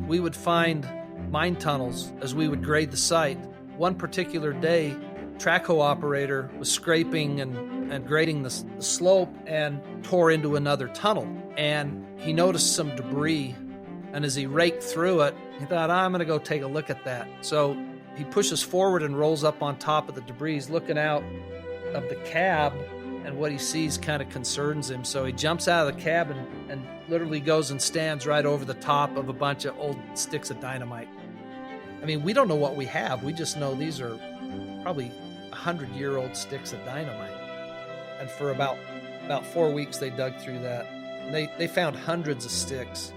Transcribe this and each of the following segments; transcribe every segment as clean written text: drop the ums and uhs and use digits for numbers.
we would find mine tunnels as we would grade the site. One particular day, trackhoe operator was scraping and grading the slope and tore into another tunnel. And he noticed some debris. And as he raked through it, he thought, I'm going to go take a look at that. So he pushes forward and rolls up on top of the debris. He's looking out of the cab, and what he sees kind of concerns him. So he jumps out of the cab and literally goes and stands right over the top of a bunch of old sticks of dynamite. I mean, we don't know what we have. We just know these are probably 100-year-old sticks of dynamite. And for about 4 weeks, they dug through that. And they found hundreds of sticks.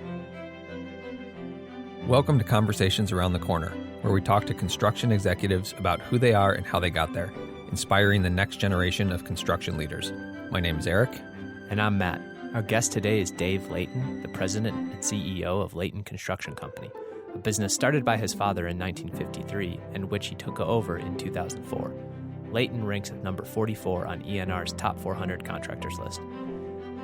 Welcome to Conversations Around the Corner, where we talk to construction executives about who they are and how they got there, inspiring the next generation of construction leaders. My name is Eric. And I'm Matt. Our guest today is Dave Layton, the president and CEO of Layton Construction Company, a business started by his father in 1953 and which he took over in 2004. Layton ranks at number 44 on ENR's top 400 contractors list.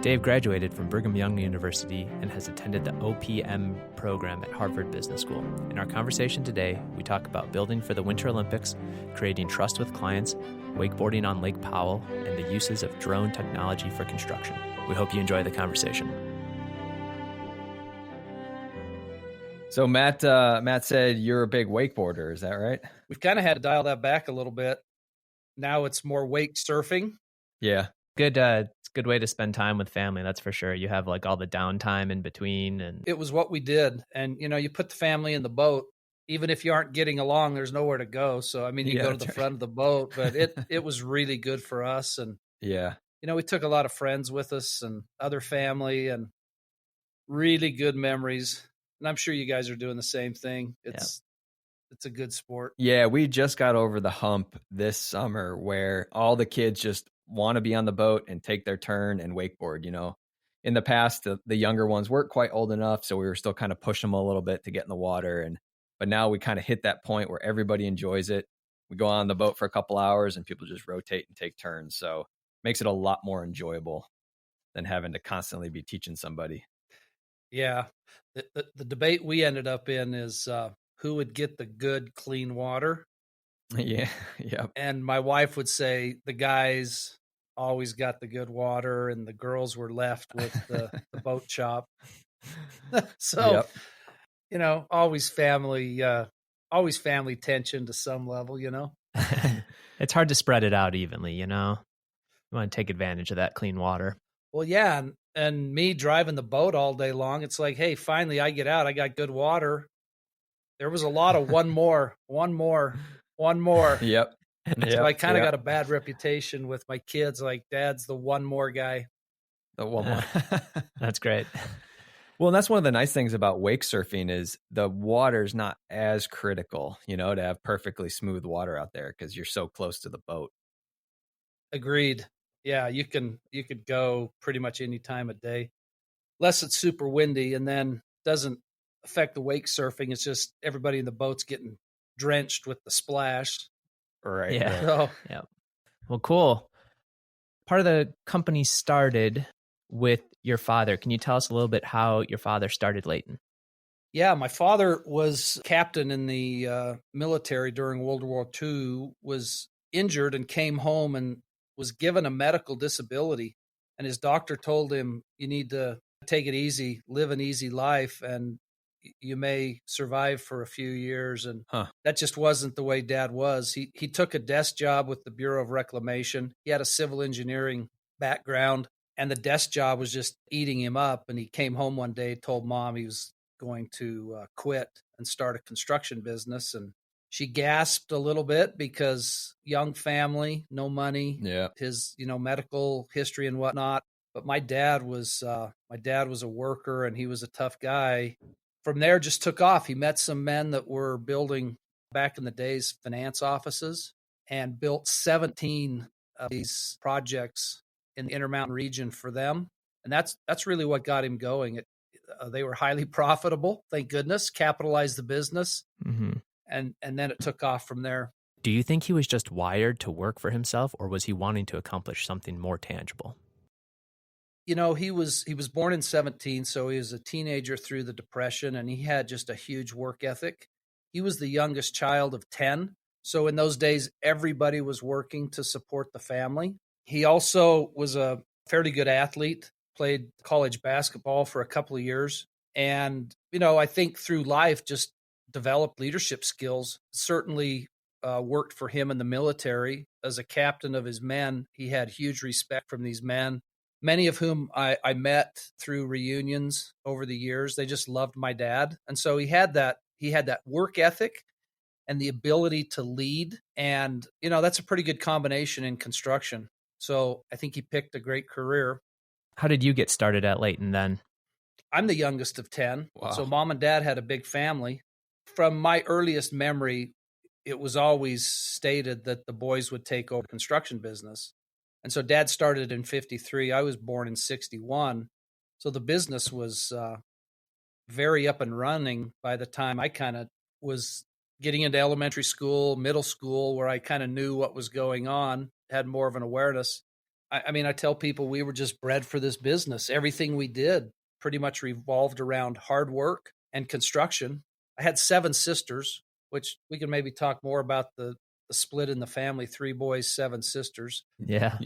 Dave graduated from Brigham Young University and has attended the OPM Program at Harvard Business School. In our conversation today, we talk about building for the Winter Olympics, creating trust with clients, wakeboarding on Lake Powell, and the uses of drone technology for construction. We hope you enjoy the conversation. So Matt said you're a big wakeboarder. Is that right? We've kind of had to dial that back a little bit. Now it's more wake surfing. Yeah. It's a good way to spend time with family, that's for sure. You have like all the downtime in between. And it was what we did. And, you put the family in the boat. Even if you aren't getting along, there's nowhere to go. So, I mean, you go to the front of the boat, but it was really good for us. And, we took a lot of friends with us and other family and really good memories. And I'm sure you guys are doing the same thing. It's a good sport. Yeah, we just got over the hump this summer where all the kids just want to be on the boat and take their turn and wakeboard. In the past, the younger ones weren't quite old enough, so we were still kind of pushing them a little bit to get in the water. But now we kind of hit that point where everybody enjoys it. We go on the boat for a couple hours and people just rotate and take turns. So it makes it a lot more enjoyable than having to constantly be teaching somebody. Yeah. The debate we ended up in is who would get the good, clean water. Yeah. Yep. And my wife would say the guys always got the good water and the girls were left with the boat shop. So, always family tension to some level, It's hard to spread it out evenly, You want to take advantage of that clean water. Well, yeah. And me driving the boat all day long, it's like, hey, finally I get out. I got good water. There was a lot of one more. Yep. So I kind of got a bad reputation with my kids. Like, Dad's the one more guy. The one more. That's great. Well, and that's one of the nice things about wake surfing is the water's not as critical, to have perfectly smooth water out there because you're so close to the boat. Agreed. Yeah, you could go pretty much any time of day, unless it's super windy, and then doesn't affect the wake surfing. It's just everybody in the boat's getting drenched with the splash. Right. Yeah. So, yeah. Well, cool. Part of the company started with your father. Can you tell us a little bit how your father started Layton? Yeah, my father was captain in the military during World War II, was injured and came home and was given a medical disability. And his doctor told him, you need to take it easy, live an easy life, and you may survive for a few years. And that just wasn't the way Dad was. He took a desk job with the Bureau of Reclamation. He had a civil engineering background, and the desk job was just eating him up. And he came home one day, told Mom he was going to quit and start a construction business. And she gasped a little bit because young family, no money, his, medical history and whatnot. But my dad was a worker and he was a tough guy. From there, just took off. He met some men that were building, back in the days, finance offices, and built 17 of these projects in the Intermountain region for them. And that's really what got him going. They were highly profitable, thank goodness, capitalized the business. Mm-hmm. And then it took off from there. Do you think he was just wired to work for himself, or was he wanting to accomplish something more tangible? He was born in 17, so he was a teenager through the Depression, and he had just a huge work ethic. He was the youngest child of 10. So in those days, everybody was working to support the family. He also was a fairly good athlete, played college basketball for a couple of years. And, I think through life, just developed leadership skills. Certainly worked for him in the military. As a captain of his men, he had huge respect from these men, many of whom I met through reunions over the years. They just loved my dad. And so he had that work ethic and the ability to lead. And, that's a pretty good combination in construction. So I think he picked a great career. How did you get started at Layton then? I'm the youngest of 10. Wow. So mom and dad had a big family. From my earliest memory, it was always stated that the boys would take over the construction business. And so dad started in 53. I was born in 61. So the business was very up and running by the time I kind of was getting into elementary school, middle school, where I kind of knew what was going on, had more of an awareness. I tell people we were just bred for this business. Everything we did pretty much revolved around hard work and construction. I had 7 sisters, which we can maybe talk more about the split in the family, 3 boys, 7 sisters. Yeah.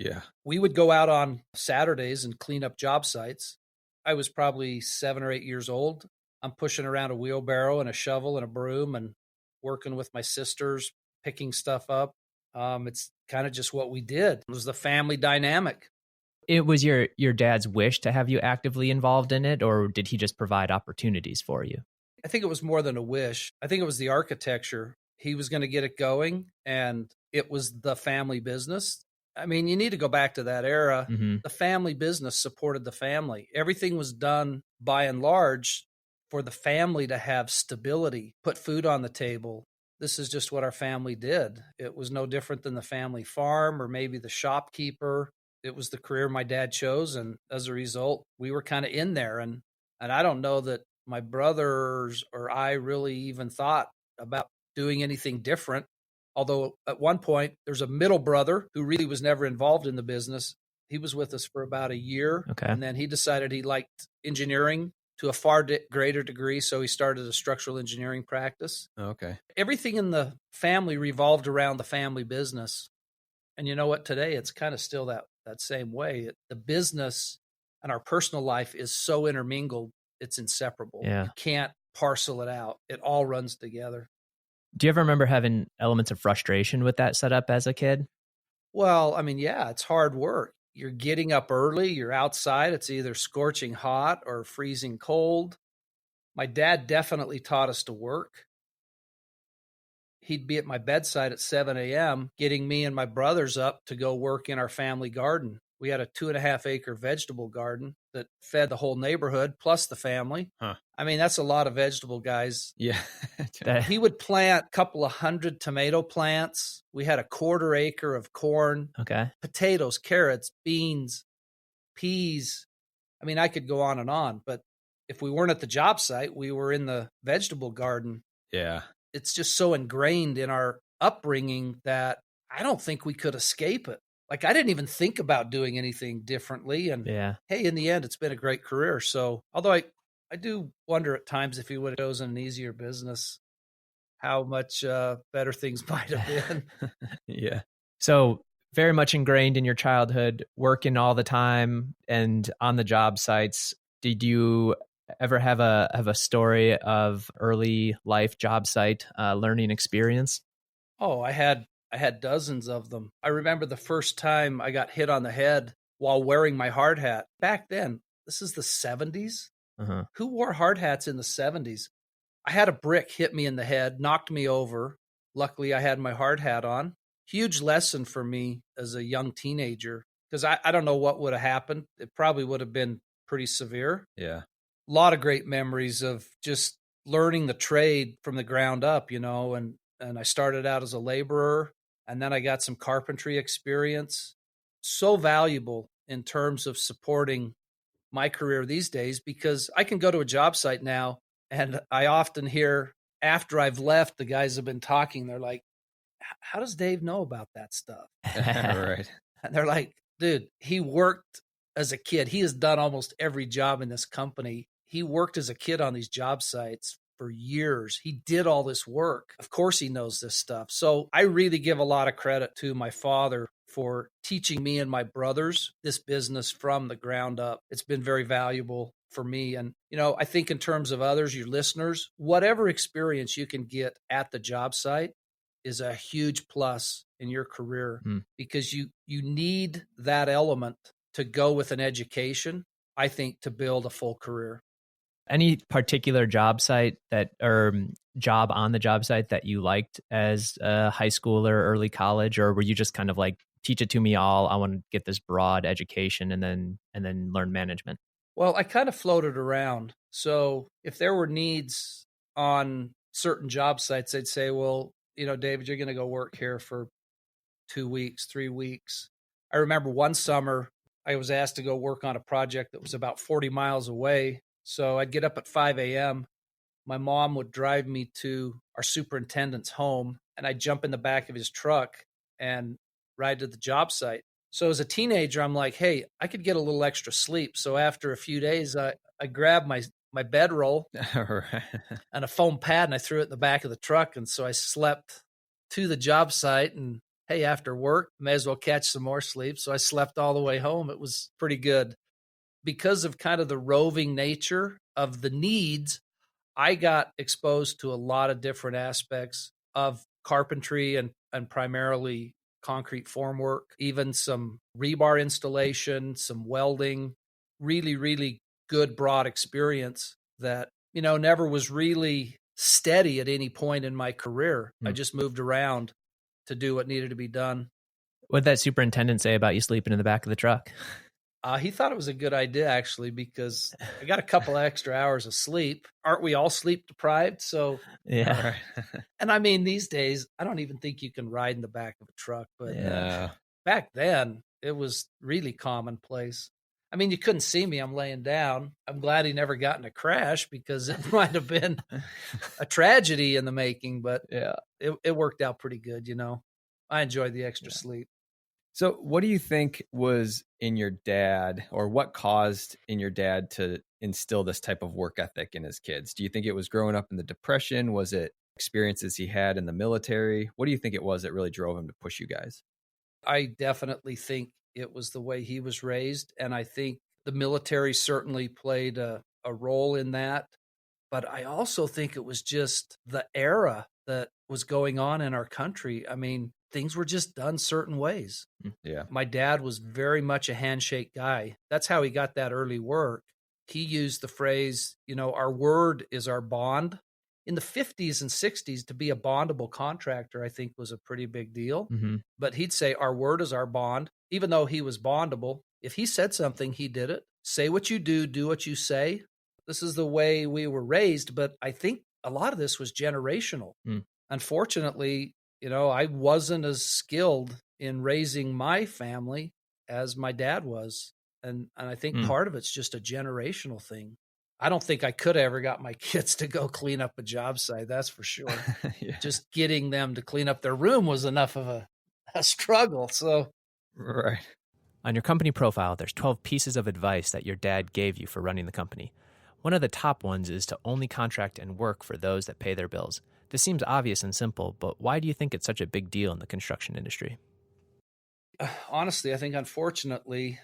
We would go out on Saturdays and clean up job sites. I was probably 7 or 8 years old. I'm pushing around a wheelbarrow and a shovel and a broom and working with my sisters, picking stuff up. It's kind of just what we did. It was the family dynamic. It was your dad's wish to have you actively involved in it, or did he just provide opportunities for you? I think it was more than a wish. I think it was the architecture. He was going to get it going, and it was the family business. You need to go back to that era. Mm-hmm. The family business supported the family. Everything was done by and large for the family to have stability, put food on the table. This is just what our family did. It was no different than the family farm or maybe the shopkeeper. It was the career my dad chose, and as a result, we were kind of in there. And I don't know that my brothers or I really even thought about doing anything different. Although at one point, there's a middle brother who really was never involved in the business. He was with us for about a year. Okay. And then he decided he liked engineering to a far greater degree. So he started a structural engineering practice. Okay. Everything in the family revolved around the family business. And you know what? Today, it's kind of still that same way. The business and our personal life is so intermingled, it's inseparable. Yeah. You can't parcel it out. It all runs together. Do you ever remember having elements of frustration with that setup as a kid? Well, yeah, it's hard work. You're getting up early, you're outside. It's either scorching hot or freezing cold. My dad definitely taught us to work. He'd be at my bedside at 7 a.m., getting me and my brothers up to go work in our family garden. We had a 2.5 acre vegetable garden that fed the whole neighborhood plus the family. Huh. That's a lot of vegetable, guys. Yeah. He would plant a couple of 100 tomato plants. We had a 1/4 acre of corn, Okay. potatoes, carrots, beans, peas. I could go on, but if we weren't at the job site, we were in the vegetable garden. Yeah. It's just so ingrained in our upbringing that I don't think we could escape it. I didn't even think about doing anything differently. And hey, in the end, it's been a great career. So although I do wonder at times if he would have chosen an easier business, how much better things might have been. Yeah. So very much ingrained in your childhood, working all the time and on the job sites. Did you ever have a story of early life job site learning experience? Oh, I had dozens of them. I remember the first time I got hit on the head while wearing my hard hat. Back then, this is the 70s. Uh-huh. Who wore hard hats in the 70s? I had a brick hit me in the head, knocked me over. Luckily, I had my hard hat on. Huge lesson for me as a young teenager, because I don't know what would have happened. It probably would have been pretty severe. Yeah. A lot of great memories of just learning the trade from the ground up, and I started out as a laborer, and then I got some carpentry experience. So valuable in terms of supporting my career these days, because I can go to a job site now, and I often hear after I've left, the guys have been talking, they're like, how does Dave know about that stuff? Right. And they're like, dude, he worked as a kid. He has done almost every job in this company. He worked as a kid on these job sites for years. He did all this work. Of course, he knows this stuff. So I really give a lot of credit to my father for teaching me and my brothers this business from the ground up. It's been very valuable for me. And, I think in terms of others, your listeners, whatever experience you can get at the job site is a huge plus in your career because you need that element to go with an education, I think, to build a full career. Any particular job site job on the job site that you liked as a high school or early college, or were you just kind of like, teach it to me all, I want to get this broad education and then learn management? Well, I kind of floated around. So if there were needs on certain job sites, they'd say, well, David, you're going to go work here for 2 weeks, 3 weeks. I remember one summer I was asked to go work on a project that was about 40 miles away. So I'd get up at 5 a.m. My mom would drive me to our superintendent's home, and I'd jump in the back of his truck and ride to the job site. So as a teenager, I'm like, hey, I could get a little extra sleep. So after a few days, I grabbed my bedroll and a foam pad, and I threw it in the back of the truck. And so I slept to the job site, and hey, after work, may as well catch some more sleep. So I slept all the way home. It was pretty good. Because of kind of the roving nature of the needs, I got exposed to a lot of different aspects of carpentry and primarily concrete formwork, even some rebar installation, some welding, really, really good broad experience that, never was really steady at any point in my career. I just moved around to do what needed to be done. What did that superintendent say about you sleeping in the back of the truck? He thought it was a good idea, actually, because I got a couple of extra hours of sleep. Aren't we all sleep deprived? So, yeah. And I mean, these days, I don't even think you can ride in the back of a truck. But back then, it was really commonplace. I mean, you couldn't see me. I'm laying down. I'm glad he never got in a crash because it might have been a tragedy in the making. But it worked out pretty good, I enjoyed the extra sleep. So what do you think was in your dad, or what caused in your dad to instill this type of work ethic in his kids? Do you think it was growing up in the Depression? Was it experiences he had in the military? What do you think it was that really drove him to push you guys? I definitely think it was the way he was raised. And I think the military certainly played a role in that. But I also think it was just the era that was going on in our country. I mean, things were just done certain ways. Yeah. My dad was very much a handshake guy. That's how he got that early work. He used the phrase, our word is our bond. In the 50s and 60s, to be a bondable contractor, I think was a pretty big deal. Mm-hmm. But he'd say, our word is our bond. Even though he was bondable, if he said something, he did it. Say what you do what you say. This is the way we were raised. But I think a lot of this was generational. Unfortunately, I wasn't as skilled in raising my family as my dad was. And I think part of it's just a generational thing. I don't think I could have ever got my kids to go clean up a job site. That's for sure. Just getting them to clean up their room was enough of a struggle. So, right. On your company profile, there's 12 pieces of advice that your dad gave you for running the company. One of the top ones is to only contract and work for those that pay their bills. This seems obvious and simple, but why do you think it's such a big deal in the construction industry? Honestly, I think unfortunately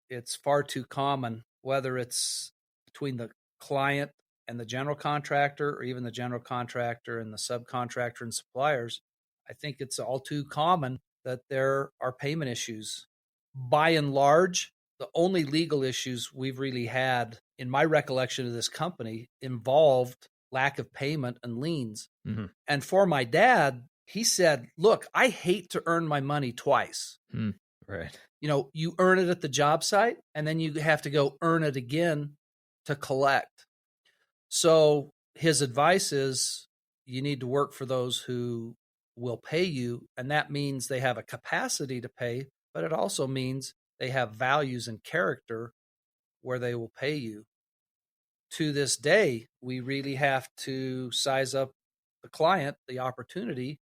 it's far too common, whether it's between the client and the general contractor or even the general contractor and the subcontractor and suppliers. I think it's all too common that there are payment issues. By and large, the only legal issues we've really had, in my recollection of this company, involved lack of payment and liens. Mm-hmm. And for my dad, he said, look, I hate to earn my money twice. Right. You earn it at the job site, and then you have to go earn it again to collect. So his advice is you need to work for those who will pay you, and that means they have a capacity to pay, but it also means they have values and character where they will pay you. To this day, we really have to size up the client, the opportunity,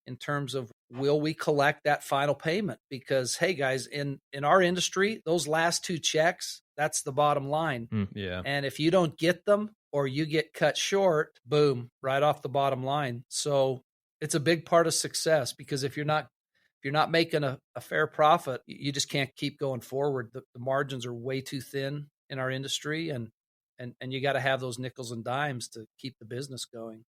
in terms of, will we collect that final payment? Because, hey guys, in our industry, those last 2 checks, that's the bottom line. Yeah. And if you don't get them or you get cut short, boom, right off the bottom line. So it's a big part of success, because if you're not making a fair profit, you just can't keep going forward. The margins are way too thin in our industry, and you got to have those nickels and dimes to keep the business going.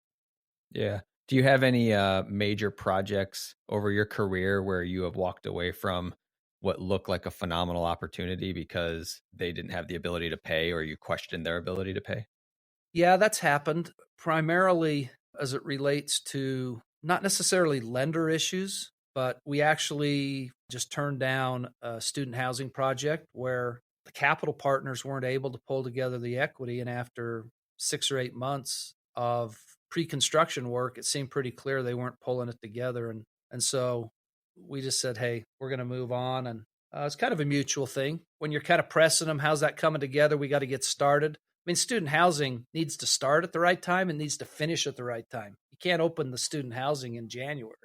Yeah. Do you have any major projects over your career where you have walked away from what looked like a phenomenal opportunity because they didn't have the ability to pay, or you questioned their ability to pay? Yeah, that's happened primarily as it relates to not necessarily lender issues, but we actually just turned down a student housing project where the capital partners weren't able to pull together the equity. And after 6 or 8 months of pre-construction work, it seemed pretty clear they weren't pulling it together. And so we just said, hey, we're going to move on. And it's kind of a mutual thing. When you're kind of pressing them, how's that coming together? We got to get started. I mean, student housing needs to start at the right time and needs to finish at the right time. You can't open the student housing in January.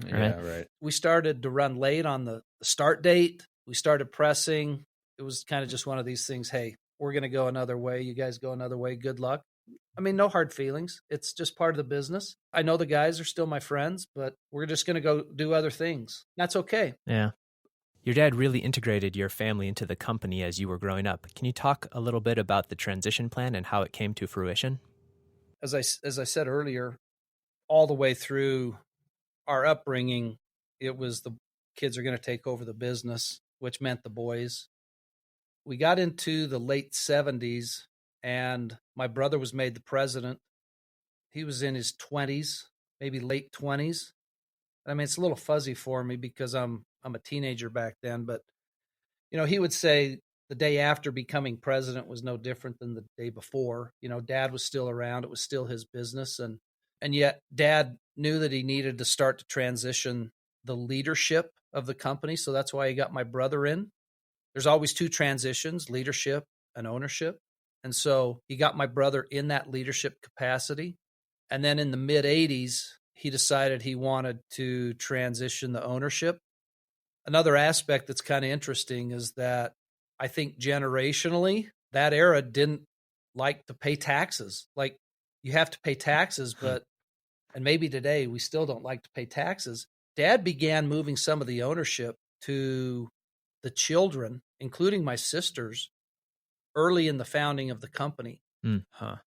Yeah, right. We started to run late on the start date. We started pressing. It was kind of just one of these things. Hey, we're going to go another way. You guys go another way. Good luck. I mean, no hard feelings. It's just part of the business. I know the guys are still my friends, but we're just going to go do other things. That's okay. Yeah. Your dad really integrated your family into the company as you were growing up. Can you talk a little bit about the transition plan and how it came to fruition? As I said earlier, all the way through our upbringing, it was the kids are going to take over the business, which meant the boys. We got into the late 70s, and my brother was made the president. He was in his 20s, maybe late 20s. I mean, it's a little fuzzy for me because I'm a teenager back then, but he would say the day after becoming president was no different than the day before. Dad was still around. It was still his business. And yet Dad knew that he needed to start to transition the leadership of the company. So that's why he got my brother in. There's always 2 transitions, leadership and ownership. And so he got my brother in that leadership capacity. And then in the mid 80s, he decided he wanted to transition the ownership. Another aspect that's kind of interesting is that I think generationally, that era didn't like to pay taxes. Like, you have to pay taxes, and maybe today we still don't like to pay taxes. Dad began moving some of the ownership to the children, including my sisters, early in the founding of the company.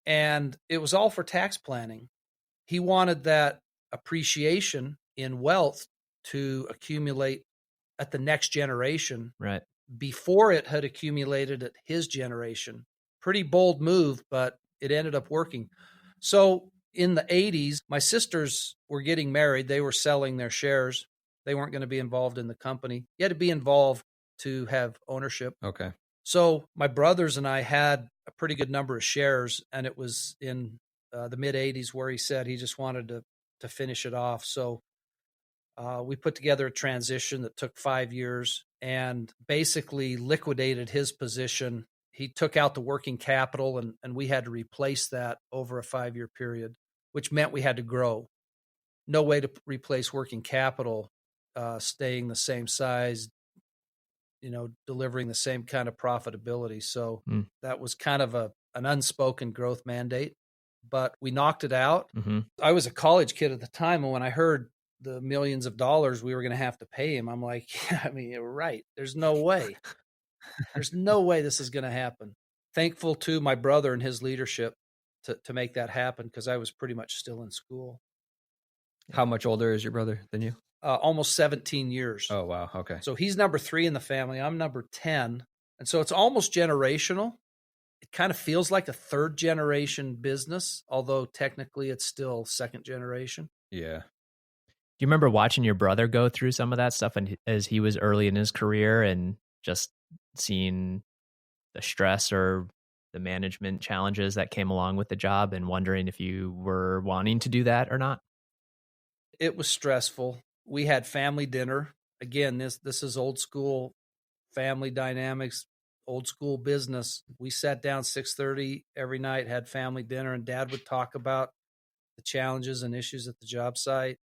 And it was all for tax planning. He wanted that appreciation in wealth to accumulate at the next generation, right, before it had accumulated at his generation. Pretty bold move, but it ended up working. So in the 80s, my sisters were getting married. They were selling their shares. They weren't going to be involved in the company. You had to be involved to have ownership. Okay. So my brothers and I had a pretty good number of shares, and it was in the mid 80s where he said he just wanted to finish it off. So we put together a transition that took 5 years and basically liquidated his position. He took out the working capital, and we had to replace that over a 5-year period, which meant we had to grow. No way to replace working capital staying the same size, delivering the same kind of profitability. So that was kind of an unspoken growth mandate, but we knocked it out. Mm-hmm. I was a college kid at the time, and when I heard the millions of dollars we were going to have to pay him, I'm like, yeah, I mean, you're right. There's no way. There's no way this is going to happen. Thankful to my brother and his leadership to make that happen, because I was pretty much still in school. How much older is your brother than you? Almost 17 years. Oh, wow. Okay. So he's number 3 in the family. I'm number 10. And so it's almost generational. It kind of feels like a 3rd generation business, although technically it's still 2nd generation. Yeah. Do you remember watching your brother go through some of that stuff as he was early in his career, and just seeing the stress or the management challenges that came along with the job, and wondering if you were wanting to do that or not? It was stressful. We had family dinner. Again, this is old school family dynamics, old school business. We sat down 6:30 every night, had family dinner, and Dad would talk about the challenges and issues at the job site.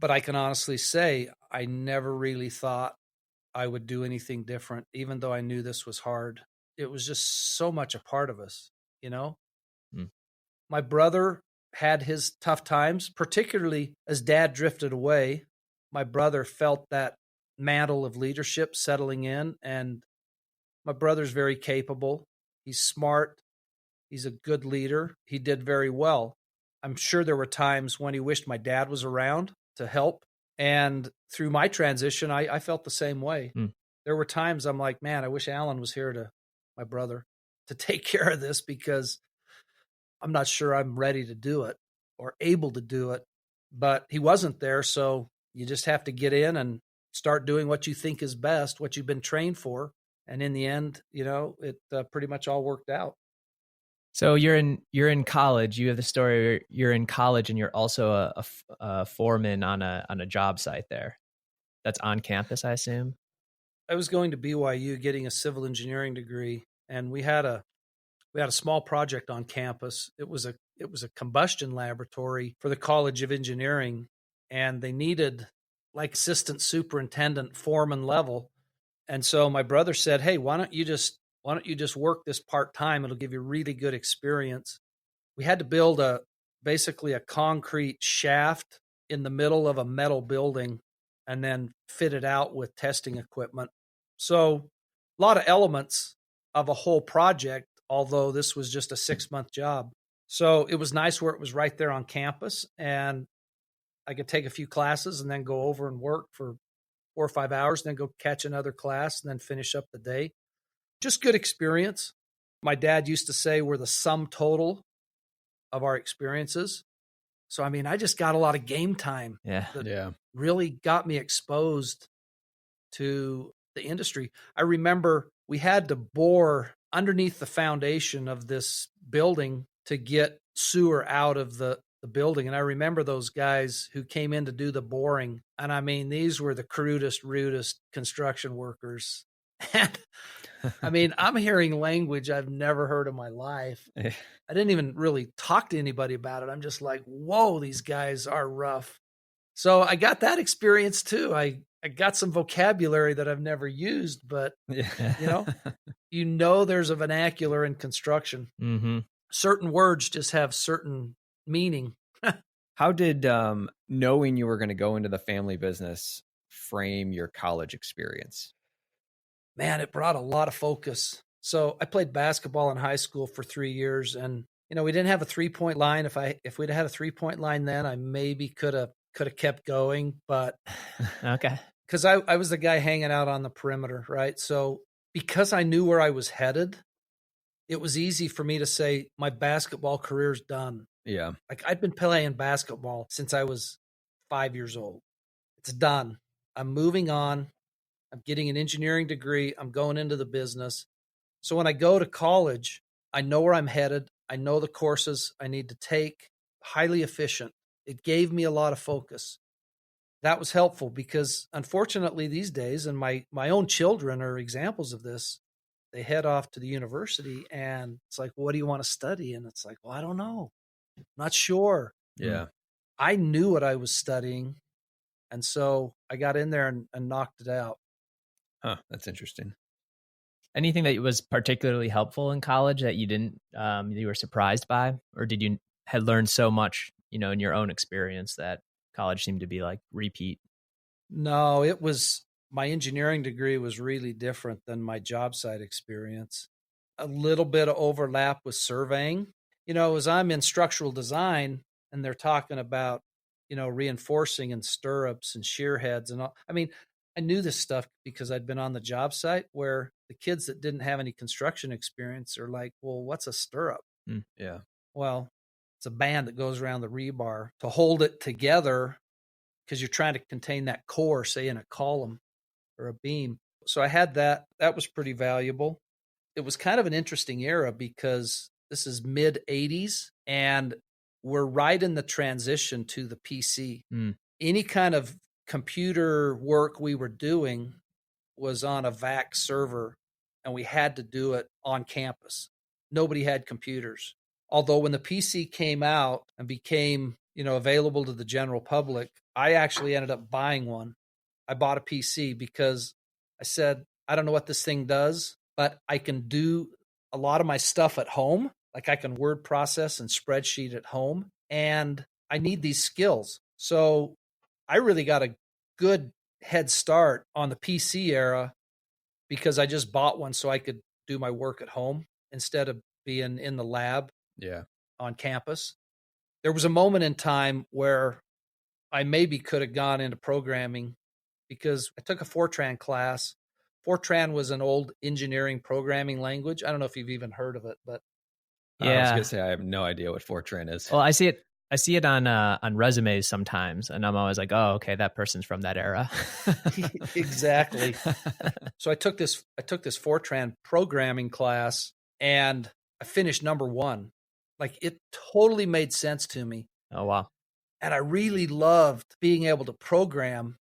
But I can honestly say I never really thought I would do anything different, even though I knew this was hard. It was just so much a part of us, you know? Mm. My brother had his tough times, particularly as dad drifted away. My brother felt that mantle of leadership settling in, and my brother's very capable. He's smart. He's a good leader. He did very well. I'm sure there were times when he wished my dad was around to help. And through my transition, I felt the same way. Mm. There were times I'm like, man, I wish Alan was here my brother, to take care of this, because I'm not sure I'm ready to do it or able to do it. But he wasn't there. So you just have to get in and start doing what you think is best, what you've been trained for. And in the end, it pretty much all worked out. So you're in college. You have the story where you're in college and you're also a foreman on a job site there. That's on campus, I assume. I was going to BYU getting a civil engineering degree, and we had a small project on campus. It was a combustion laboratory for the College of Engineering, and they needed like assistant superintendent, foreman level. And so my brother said, "Hey, why don't you just work this part-time? It'll give you really good experience." We had to build basically a concrete shaft in the middle of a metal building and then fit it out with testing equipment. So a lot of elements of a whole project, although this was just a 6-month job. So it was nice where it was right there on campus, and I could take a few classes and then go over and work for 4 or 5 hours, and then go catch another class and then finish up the day. Just good experience. My dad used to say we're the sum total of our experiences. So, I mean, I just got a lot of game time that really got me exposed to the industry. I remember we had to bore underneath the foundation of this building to get sewer out of the building. And I remember those guys who came in to do the boring. And I mean, these were the crudest, rudest construction workers. And I mean, I'm hearing language I've never heard in my life. I didn't even really talk to anybody about it. I'm just like, whoa, these guys are rough. So I got that experience too. I got some vocabulary that I've never used, but there's a vernacular in construction. Mm-hmm. Certain words just have certain meaning. How did knowing you were going to go into the family business frame your college experience? Man, it brought a lot of focus. So I played basketball in high school for 3 years, and we didn't have a 3-point line. If we'd had a 3-point line then, I maybe could have kept going, but okay, because I was the guy hanging out on the perimeter, right? So because I knew where I was headed, it was easy for me to say my basketball career's done. Yeah, like I'd been playing basketball since I was 5 years old. It's done. I'm moving on. I'm getting an engineering degree. I'm going into the business. So when I go to college, I know where I'm headed. I know the courses I need to take. Highly efficient. It gave me a lot of focus. That was helpful because unfortunately these days, and my own children are examples of this, they head off to the university and it's like, well, what do you want to study? And it's like, well, I don't know. I'm not sure. Yeah. I knew what I was studying. And so I got in there and knocked it out. Huh, that's interesting. Anything that was particularly helpful in college that you didn't, you were surprised by, or did you had learned so much, in your own experience that college seemed to be like repeat? No, my engineering degree was really different than my job site experience. A little bit of overlap with surveying, as I'm in structural design and they're talking about, reinforcing and stirrups and shear heads and all. I mean, I knew this stuff because I'd been on the job site, where the kids that didn't have any construction experience are like, well, what's a stirrup? Yeah. Well, it's a band that goes around the rebar to hold it together because you're trying to contain that core, say in a column or a beam. So I had that. That was pretty valuable. It was kind of an interesting era because this is mid 80s and we're right in the transition to the PC. Any kind of computer work we were doing was on a VAX server, and we had to do it on campus. Nobody had computers. Although when the PC came out and became available to the general public, I actually ended up buying one. I bought a PC because I said, I don't know what this thing does, but I can do a lot of my stuff at home. Like I can word process and spreadsheet at home, and I need these skills. So I really got a good head start on the PC era because I just bought one so I could do my work at home instead of being in the lab on campus. There was a moment in time where I maybe could have gone into programming because I took a Fortran class. Fortran was an old engineering programming language. I don't know if you've even heard of it, but I was gonna say I have no idea what Fortran is. Well, I see it on resumes sometimes, and I'm always like, oh, okay, that person's from that era. Exactly. So I took this Fortran programming class, and I finished number 1. Like it totally made sense to me. Oh wow. And I really loved being able to program,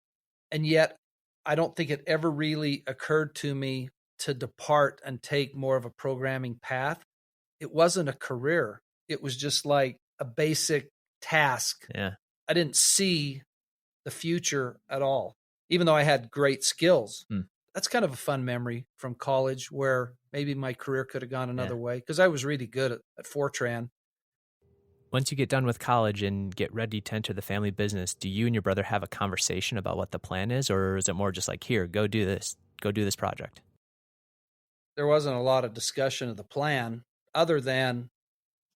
and yet I don't think it ever really occurred to me to depart and take more of a programming path. It wasn't a career. It was just like a basic task. Yeah. I didn't see the future at all, even though I had great skills. That's kind of a fun memory from college where maybe my career could have gone another way because I was really good at Fortran. Once you get done with college and get ready to enter the family business, do you and your brother have a conversation about what the plan is, or is it more just like, here, go do this project? There wasn't a lot of discussion of the plan other than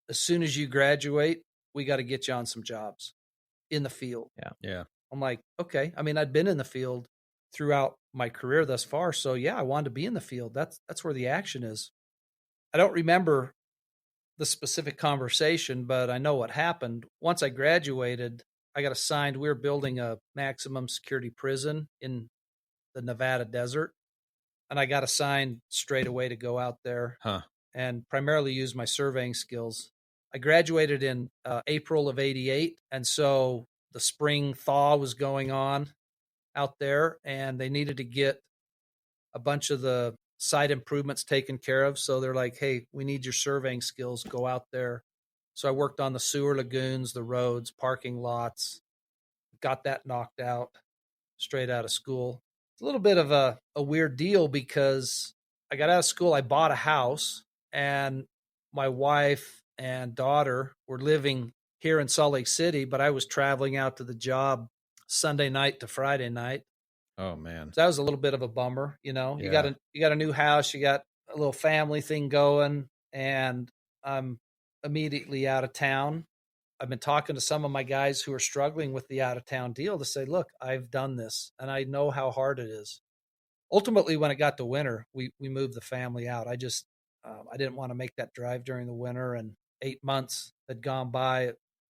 as soon as you graduate, we got to get you on some jobs in the field. Yeah. I'm like, okay. I mean, I'd been in the field throughout my career thus far. So yeah, I wanted to be in the field. That's where the action is. I don't remember the specific conversation, but I know what happened. Once I graduated, I got assigned, we were building a maximum security prison in the Nevada desert. And I got assigned straight away to go out there and primarily use my surveying skills. I graduated in April of '88. And so the spring thaw was going on out there, and they needed to get a bunch of the site improvements taken care of. So they're like, hey, we need your surveying skills. Go out there. So I worked on the sewer lagoons, the roads, parking lots, got that knocked out straight out of school. It's a little bit of a weird deal because I got out of school, I bought a house, and my wife and daughter were living here in Salt Lake City, but I was traveling out to the job Sunday night to Friday night. Oh man. So that was a little bit of a bummer, you got a new house, you got a little family thing going, and I'm immediately out of town. I've been talking to some of my guys who are struggling with the out of town deal to say, look, I've done this and I know how hard it is. Ultimately, when it got to winter, we moved the family out. I just, I didn't want to make that drive during the winter, and 8 months had gone by.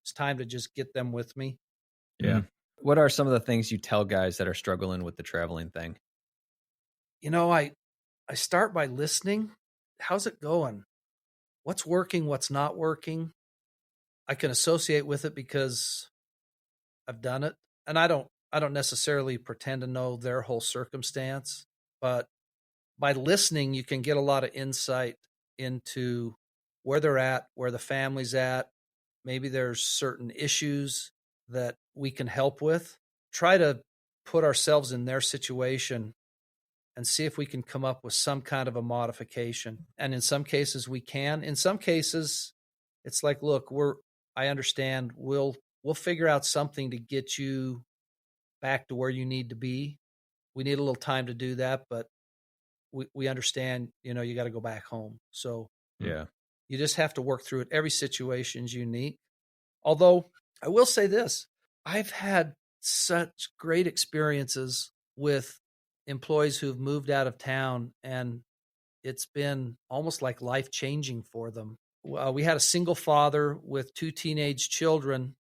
It's time to just get them with me. Yeah. What are some of the things you tell guys that are struggling with the traveling thing? I start by listening. How's it going? What's working? What's not working? I can associate with it because I've done it. And I don't necessarily pretend to know their whole circumstance, but by listening, you can get a lot of insight into where they're at, where the family's at. Maybe there's certain issues that we can help with. Try to put ourselves in their situation and see if we can come up with some kind of a modification. And in some cases we can. In some cases, it's like, look, I understand. We'll figure out something to get you back to where you need to be. We need a little time to do that, but we understand, you got to go back home. So yeah, you just have to work through it. Every situation's unique. Although I will say this, I've had such great experiences with employees who've moved out of town, and it's been almost like life-changing for them. We had a single father with 2 teenage children.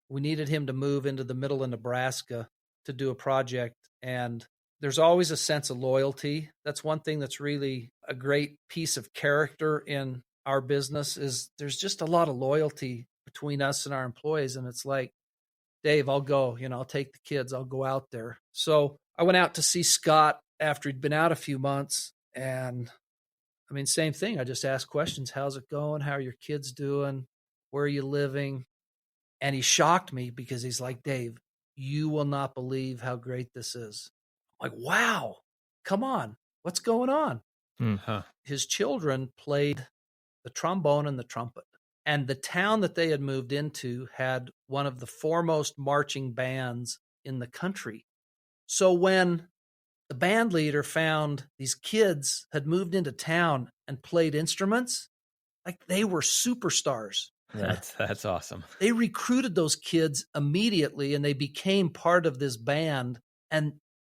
We needed him to move into the middle of Nebraska to do a project, and there's always a sense of loyalty. That's one thing that's really a great piece of character in our business is there's just a lot of loyalty between us and our employees. And it's like, Dave, I'll go, I'll take the kids, I'll go out there. So I went out to see Scott after he'd been out a few months. And I mean, same thing. I just asked questions. How's it going? How are your kids doing? Where are you living? And he shocked me because he's like, Dave, you will not believe how great this is. I'm like, wow, come on. What's going on? Huh. His children played the trombone and the trumpet. And the town that they had moved into had one of the foremost marching bands in the country. So when the band leader found these kids had moved into town and played instruments, like they were superstars. That's awesome. They recruited those kids immediately and they became part of this band. And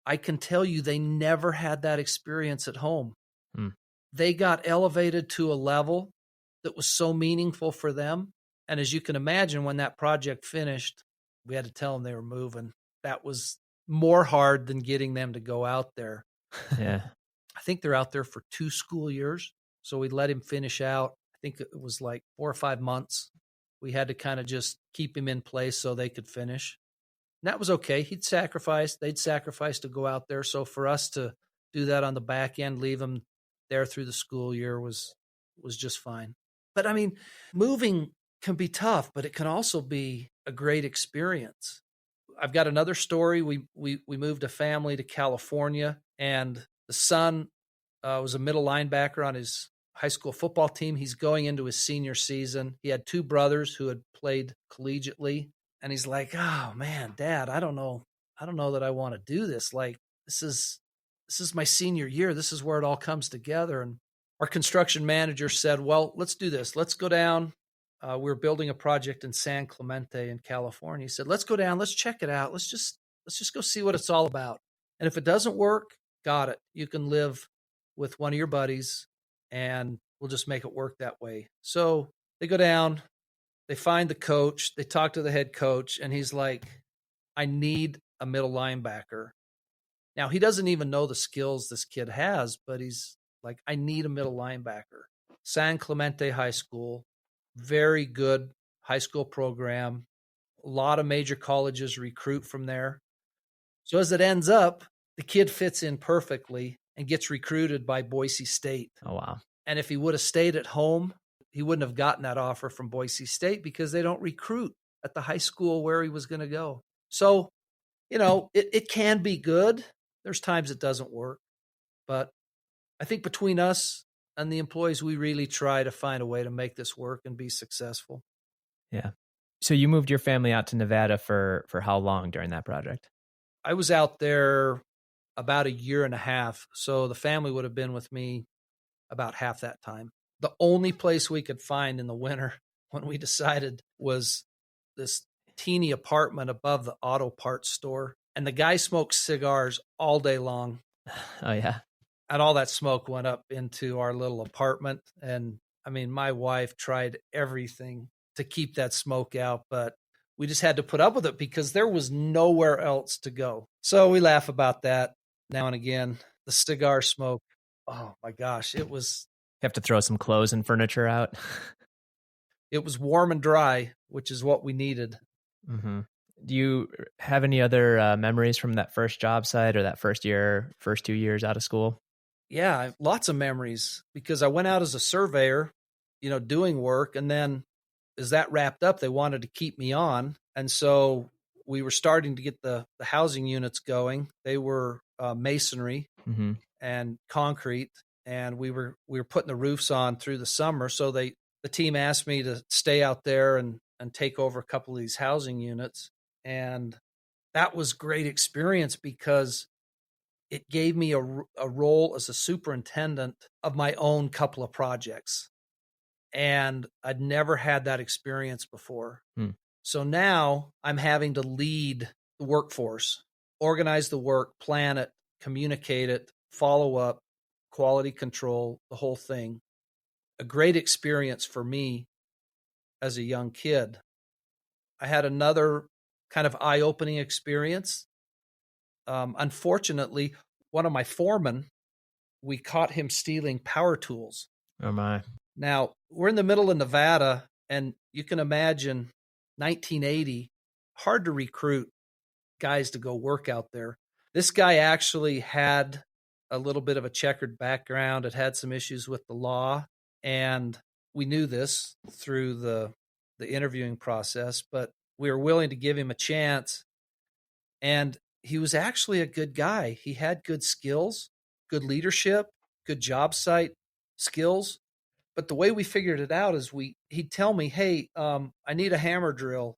I can tell you, they never had that experience at home. They got elevated to a level that was so meaningful for them. And as you can imagine, when that project finished, we had to tell them they were moving. That was more hard than getting them to go out there. Yeah. I think they're out there for 2 school years. So we let him finish out. I think it was like 4 or 5 months. We had to kind of just keep him in place so they could finish. And that was okay. They'd sacrifice to go out there. So for us to do that on the back end, leave him there through the school year was just fine. But I mean, moving can be tough, but it can also be a great experience. I've got another story. We moved a family to California, and the son was a middle linebacker on his high school football team. He's going into his senior season. He had 2 brothers who had played collegiately, and he's like, "Oh man, Dad, I don't know that I want to do this. Like, this is my senior year. This is where it all comes together." And our construction manager said, "Well, let's do this. Let's go down." We're building a project in San Clemente in California. He said, "Let's go down. Let's check it out. Let's just go see what it's all about. And if it doesn't work, got it. You can live with one of your buddies and we'll just make it work that way." So they go down, they find the coach, they talk to the head coach, and he's like, "I need a middle linebacker." Now, he doesn't even know the skills this kid has, but he's like, "I need a middle linebacker." San Clemente High School, very good high school program. A lot of major colleges recruit from there. So as it ends up, the kid fits in perfectly and gets recruited by Boise State. Oh, wow. And if he would have stayed at home, he wouldn't have gotten that offer from Boise State because they don't recruit at the high school where he was going to go. So, it can be good. There's times it doesn't work. But I think between us and the employees, we really try to find a way to make this work and be successful. Yeah. So you moved your family out to Nevada for how long during that project? I was out there about 1.5 years. So the family would have been with me about half that time. The only place we could find in the winter when we decided was this teeny apartment above the auto parts store. And the guy smoked cigars all day long. Oh, yeah. And all that smoke went up into our little apartment. And I mean, my wife tried everything to keep that smoke out, but we just had to put up with it because there was nowhere else to go. So we laugh about that now and again. The cigar smoke, oh my gosh, it was... You have to throw some clothes and furniture out. It was warm and dry, which is what we needed. Mm-hmm. Do you have any other memories from that first job site or that first 2 years out of school? Yeah, lots of memories because I went out as a surveyor, doing work. And then as that wrapped up, they wanted to keep me on. And so we were starting to get the housing units going. They were masonry and concrete. And we were putting the roofs on through the summer. So the team asked me to stay out there and take over a couple of these housing units. And that was great experience because it gave me a role as a superintendent of my own couple of projects. And I'd never had that experience before. So now I'm having to lead the workforce, organize the work, plan it, communicate it, follow up, quality control, the whole thing. A great experience for me as a young kid. I had another kind of eye-opening experience. Unfortunately, one of my foremen, we caught him stealing power tools. Oh my. Now, we're in the middle of Nevada, and you can imagine 1980, hard to recruit guys to go work out there. This guy actually had a little bit of a checkered background. It had some issues with the law, and we knew this through the interviewing process, but we were willing to give him a chance. And he was actually a good guy. He had good skills, good leadership, good job site skills. But the way we figured it out is he'd tell me, hey, I need a hammer drill.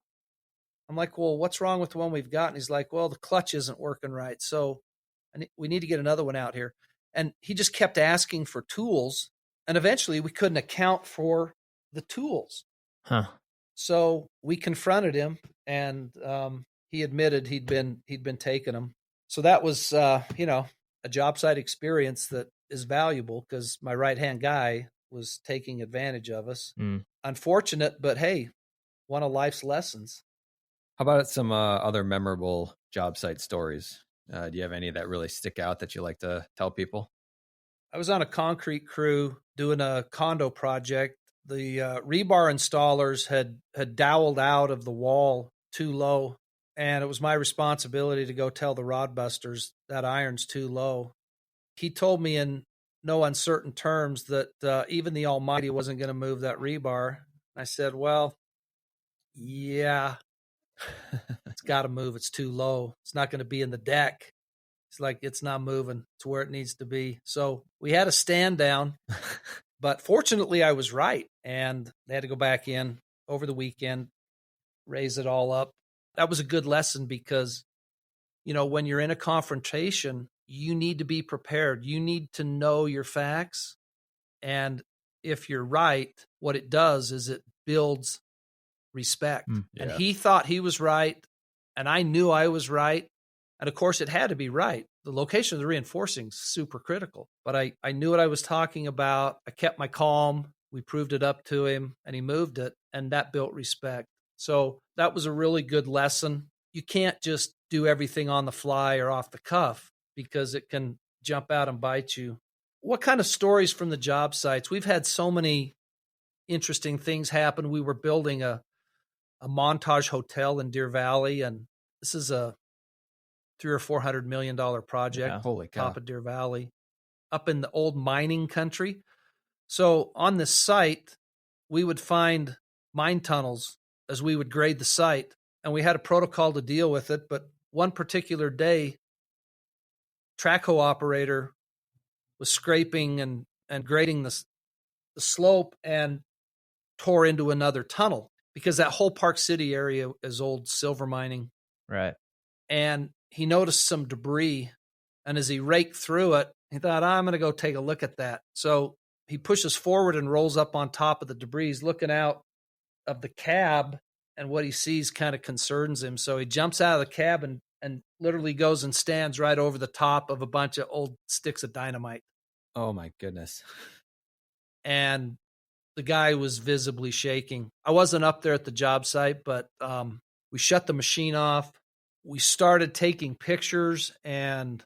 I'm like, well, what's wrong with the one we've got? And he's like, well, the clutch isn't working right. So we need to get another one out here. And he just kept asking for tools. And eventually we couldn't account for the tools. Huh. So we confronted him, and he admitted he'd been taking them. So that was, a job site experience that is valuable because my right-hand guy was taking advantage of us. Unfortunate, but hey, one of life's lessons. How about some other memorable job site stories? Do you have any that really stick out that you like to tell people? I was on a concrete crew doing a condo project. The rebar installers had doweled out of the wall too low, and it was my responsibility to go tell the rod busters that iron's too low. He told me in no uncertain terms that even the Almighty wasn't going to move that rebar. I said, well, yeah, it's got to move. It's too low. It's not going to be in the deck. It's like, it's not moving. It's where it needs to be. So we had a stand down, but fortunately I was right. And they had to go back in over the weekend, raise it all up. That was a good lesson because, when you're in a confrontation, you need to be prepared. You need to know your facts. And if you're right, what it does is it builds respect. Yeah. And he thought he was right, and I knew I was right. And of course, it had to be right. The location of the reinforcing is super critical. But I knew what I was talking about. I kept my calm. We proved it up to him, and he moved it, and that built respect. So that was a really good lesson. You can't just do everything on the fly or off the cuff because it can jump out and bite you. What kind of stories from the job sites? We've had so many interesting things happen. We were building a Montage hotel in Deer Valley, and this is a $300 or $400 million project. Yeah, holy cow. Top of Deer Valley, up in the old mining country. So on this site, we would find mine tunnels as we would grade the site, and we had a protocol to deal with it. But one particular day, trackhoe operator was scraping and grading the slope and tore into another tunnel because that whole Park City area is old silver mining. Right. And he noticed some debris, and as he raked through it, he thought, I'm going to go take a look at that. So he pushes forward and rolls up on top of the debris. He's looking out of the cab, and what he sees kind of concerns him. So he jumps out of the cab and literally goes and stands right over the top of a bunch of old sticks of dynamite. Oh, my goodness. And the guy was visibly shaking. I wasn't up there at the job site, but we shut the machine off. We started taking pictures and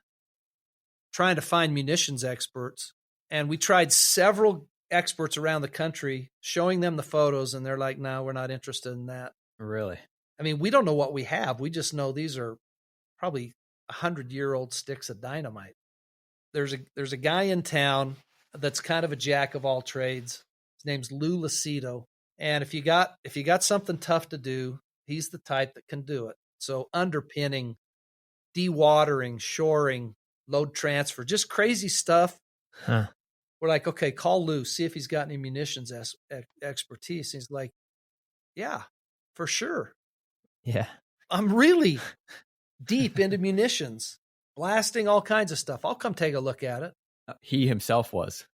trying to find munitions experts. And we tried several experts around the country, showing them the photos, and they're like, no, we're not interested in that. Really? I mean, we don't know what we have. We just know these are probably 100-year-old sticks of dynamite. There's a guy in town that's kind of a jack of all trades. His name's Lou Lucido. And if you got something tough to do, he's the type that can do it. So underpinning, dewatering, shoring, load transfer, just crazy stuff. Huh. We're like, okay, call Lou, see if he's got any munitions expertise. He's like, yeah, for sure. Yeah. I'm really deep into munitions, blasting all kinds of stuff. I'll come take a look at it. He himself was.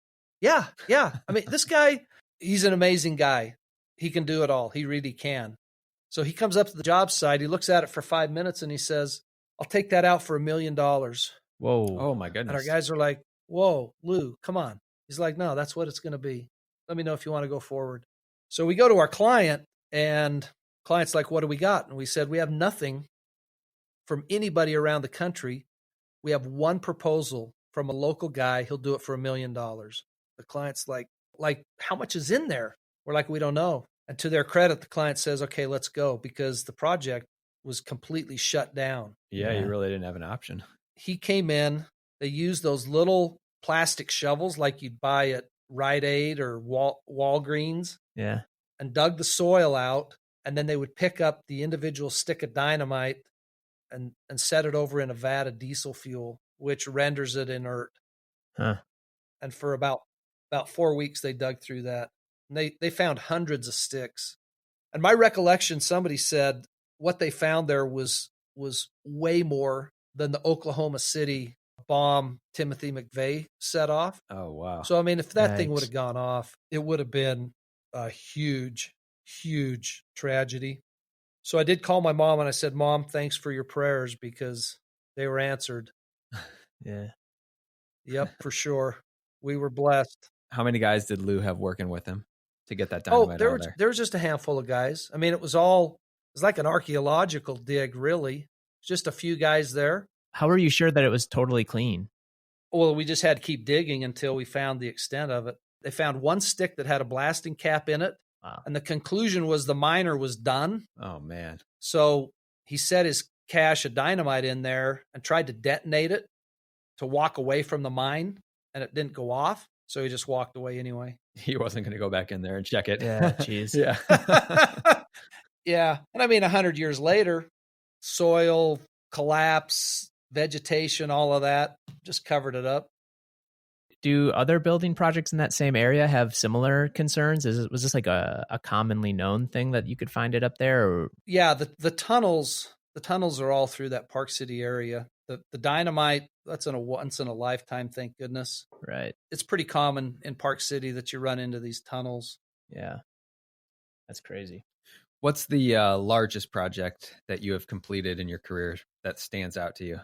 Yeah. I mean, this guy, he's an amazing guy. He can do it all. He really can. So he comes up to the job site. He looks at it for 5 minutes and he says, I'll take that out for $1 million. Whoa. Oh, my goodness. And our guys are like, whoa, Lou, come on. He's like, no, that's what it's going to be. Let me know if you want to go forward. So we go to our client, and client's like, what do we got? And we said, we have nothing from anybody around the country. We have one proposal from a local guy. He'll do it for $1 million. The client's like, how much is in there? We're like, we don't know. And to their credit, the client says, okay, let's go, because the project was completely shut down. Yeah, you really didn't have an option. He came in. They used those little plastic shovels like you'd buy at Rite Aid or Walgreens. Yeah. And dug the soil out and then they would pick up the individual stick of dynamite and set it over in a vat of diesel fuel, which renders it inert. Huh. And for about 4 weeks, they dug through that. And they found hundreds of sticks. And my recollection, somebody said what they found there was way more than the Oklahoma City bomb Timothy McVeigh set off. Oh, wow. So, I mean, if that thing Yikes. would have gone off, it would have been a huge, huge tragedy. So I did call my mom and I said, Mom, thanks for your prayers, because they were answered. Yeah. Yep, for sure. We were blessed. How many guys did Lou have working with him to get that dynamite out of there? There was just a handful of guys. I mean, it was like an archaeological dig, really. Just a few guys there. How are you sure that it was totally clean? Well, we just had to keep digging until we found the extent of it. They found one stick that had a blasting cap in it. Wow. And the conclusion was the miner was done. Oh, man. So he set his cache of dynamite in there and tried to detonate it to walk away from the mine, and it didn't go off. So he just walked away anyway. He wasn't going to go back in there and check it. Yeah, jeez. Yeah. Yeah. And I mean, 100 years later, soil collapse, vegetation, all of that just covered it up. Do other building projects in that same area have similar concerns? Was this like a commonly known thing that you could find it up there? Or? Yeah, the tunnels are all through that Park City area. The dynamite, that's a once in a lifetime, thank goodness. Right. It's pretty common in Park City that you run into these tunnels. Yeah. That's crazy. What's the largest project that you have completed in your career that stands out to you?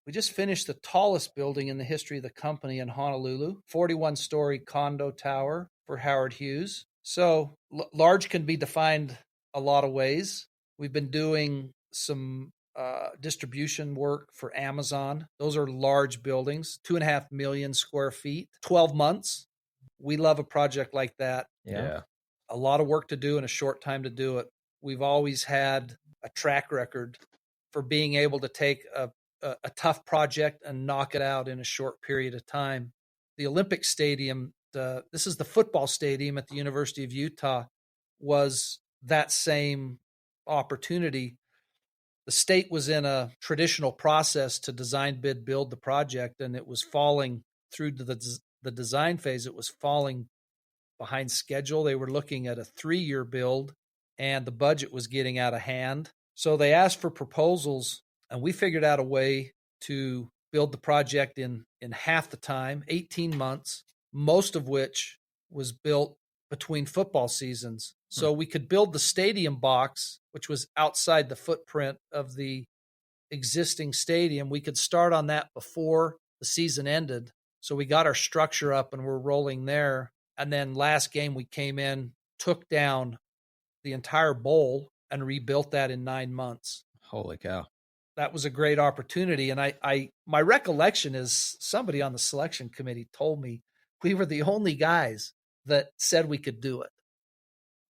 We just finished the tallest building in the history of the company in Honolulu, 41-story condo tower for Howard Hughes. So large can be defined a lot of ways. We've been doing some distribution work for Amazon. Those are large buildings, 2.5 million square feet, 12 months. We love a project like that. Yeah. A lot of work to do in a short time to do it. We've always had a track record for being able to take a tough project and knock it out in a short period of time. The Olympic Stadium, this is the football stadium at the University of Utah, was that same opportunity. The state was in a traditional process to design, bid, build the project, and it was falling through to the design phase. It was falling behind schedule. They were looking at a 3-year build, and the budget was getting out of hand. So they asked for proposals, and we figured out a way to build the project in half the time, 18 months, most of which was built between football seasons. So we could build the stadium box, which was outside the footprint of the existing stadium. We could start on that before the season ended. So we got our structure up and we're rolling there. And then last game we came in, took down the entire bowl and rebuilt that in 9 months. Holy cow. That was a great opportunity. And my recollection is somebody on the selection committee told me we were the only guys that said we could do it.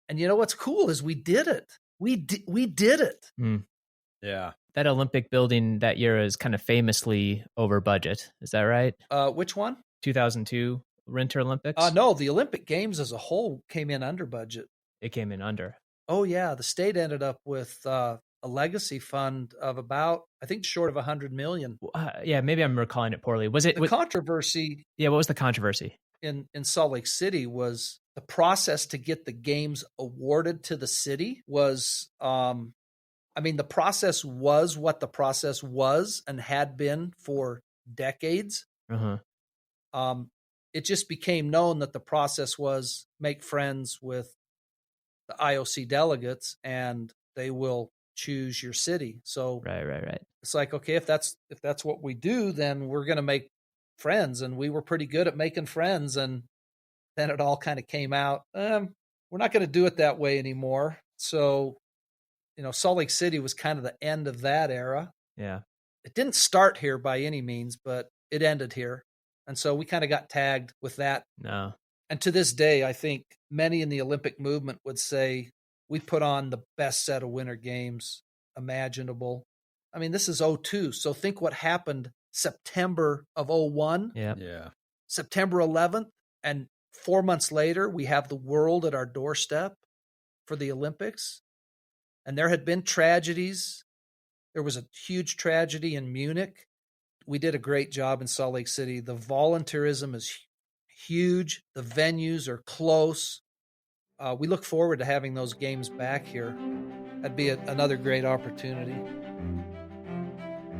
And you know what's cool is we did it. We did it. Mm. Yeah. That Olympic building that year is kind of famously over budget. Is that right? Which one? 2002 Winter Olympics? No, the Olympic Games as a whole came in under budget. It came in under. Oh, yeah. The state ended up with a legacy fund of about, I think, short of $100 million. Yeah, maybe I'm recalling it poorly. Was it the controversy? Yeah, what was the controversy? In Salt Lake City was the process to get the games awarded to the city was, the process was what the process was and had been for decades. Uh-huh. It just became known that the process was make friends with the IOC delegates and they will choose your city. So Right. it's like, okay, if that's what we do, then we're going to make friends. And we were pretty good at making friends. And then it all kind of came out. We're not going to do it that way anymore. So, Salt Lake City was kind of the end of that era. Yeah. It didn't start here by any means, but it ended here. And so we kind of got tagged with that. No. And to this day, I think many in the Olympic movement would say we put on the best set of Winter Games imaginable. I mean, this is 2002. So think what happened September of 2001. Yeah. September 11th. And 4 months later, we have the world at our doorstep for the Olympics. And there had been tragedies. There was a huge tragedy in Munich. We did a great job in Salt Lake City. The volunteerism is huge. The venues are close. We look forward to having those games back here. That'd be another great opportunity.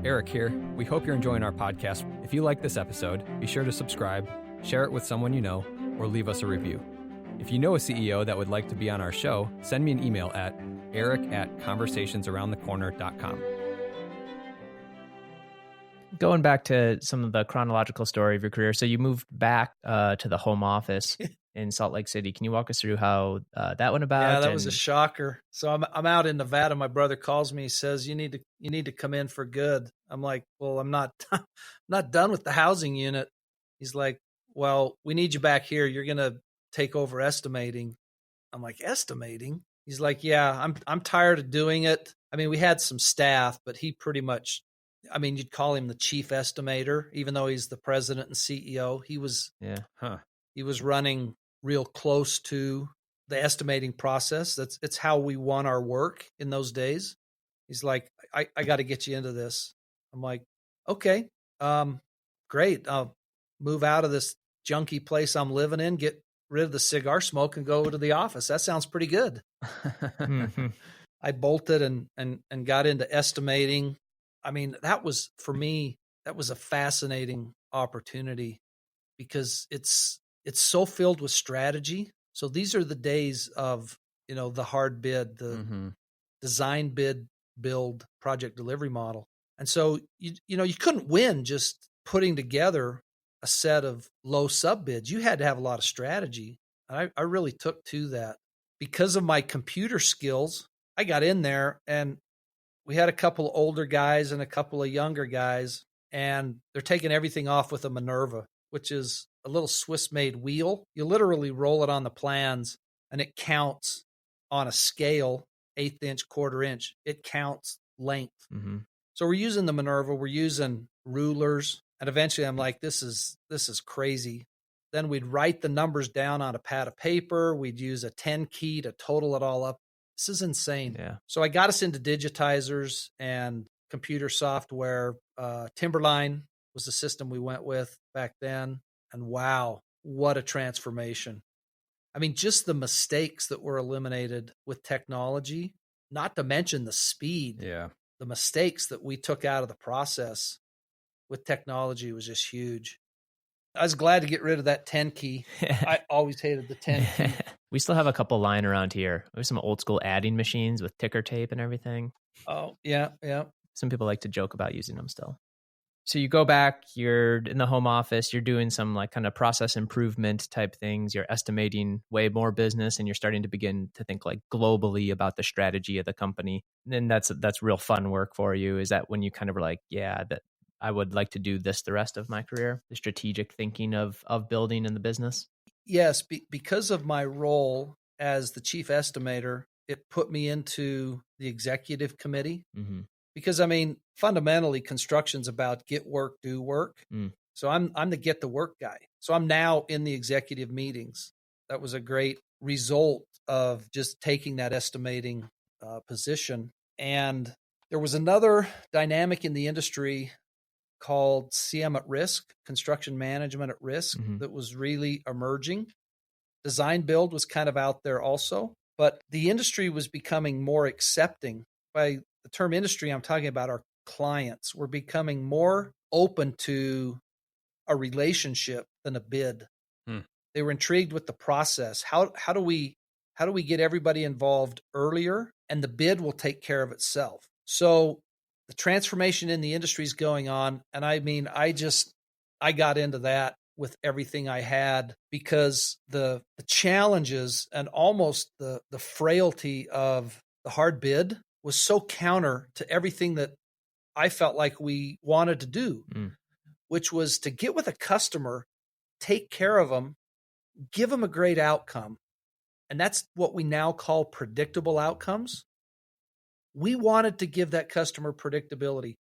Eric here. We hope you're enjoying our podcast. If you like this episode, be sure to subscribe, share it with someone you know, or leave us a review. If you know a CEO that would like to be on our show, send me an email at eric@conversationsaroundthecorner.com. Going back to some of the chronological story of your career, so you moved back to the home office in Salt Lake City. Can you walk us through how that went about? Yeah, that was a shocker. So I'm out in Nevada. My brother calls me. He says, "You need to come in for good." I'm like, "Well, I'm not not done with the housing unit." He's like, "Well, we need you back here. You're gonna take over estimating." I'm like, "Estimating?" He's like, "Yeah, I'm tired of doing it." I mean, we had some staff, but he pretty much, I mean, you'd call him the chief estimator, even though he's the president and CEO. He was running real close to the estimating process. It's how we won our work in those days. He's like, I got to get you into this. I'm like, okay, great. I'll move out of this junky place I'm living in, get rid of the cigar smoke, and go to the office. That sounds pretty good. I bolted and got into estimating. I mean, that was, for me, that was a fascinating opportunity because it's so filled with strategy. So these are the days of, the hard bid, the design, bid, build, project delivery model. And so, you couldn't win just putting together a set of low sub bids. You had to have a lot of strategy. And I really took to that. Because of my computer skills, I got in there, and we had a couple of older guys and a couple of younger guys, and they're taking everything off with a Minerva, which is a little Swiss-made wheel. You literally roll it on the plans, and it counts on a scale, 1/8 inch, 1/4 inch. It counts length. Mm-hmm. So we're using the Minerva. We're using rulers, and eventually I'm like, this is crazy. Then we'd write the numbers down on a pad of paper. We'd use a 10 key to total it all up. This is insane. Yeah. So I got us into digitizers and computer software. Timberline was the system we went with back then. And wow, what a transformation. I mean, just the mistakes that were eliminated with technology, not to mention the speed. Yeah. The mistakes that we took out of the process with technology was just huge. I was glad to get rid of that 10 key. I always hated the 10 key. We still have a couple lying around here. There's some old school adding machines with ticker tape and everything. Oh, yeah. Some people like to joke about using them still. So you go back, you're in the home office, you're doing some like kind of process improvement type things. You're estimating way more business, and you're starting to begin to think like globally about the strategy of the company. And that's real fun work for you. Is that when you kind of were like, yeah, that I would like to do this the rest of my career, the strategic thinking of building in the business? Yes, because of my role as the chief estimator, it put me into the executive committee. Mm-hmm. Because, I mean, fundamentally, construction's about get work, do work. So I'm the get the work guy. So I'm now in the executive meetings. That was a great result of just taking that estimating position. And there was another dynamic in the industry called CM at risk, construction management at risk, that was really emerging. Design build was kind of out there also, but the industry was becoming more accepting. By the term industry, I'm talking about our clients. We're becoming more open to a relationship than a bid. They were intrigued with the process. How do we get everybody involved earlier, and the bid will take care of itself? So the transformation in the industry is going on. And I mean, I got into that with everything I had, because the challenges and almost the frailty of the hard bid was so counter to everything that I felt like we wanted to do, which was to get with a customer, take care of them, give them a great outcome. And that's what we now call predictable outcomes. We wanted to give that customer predictability,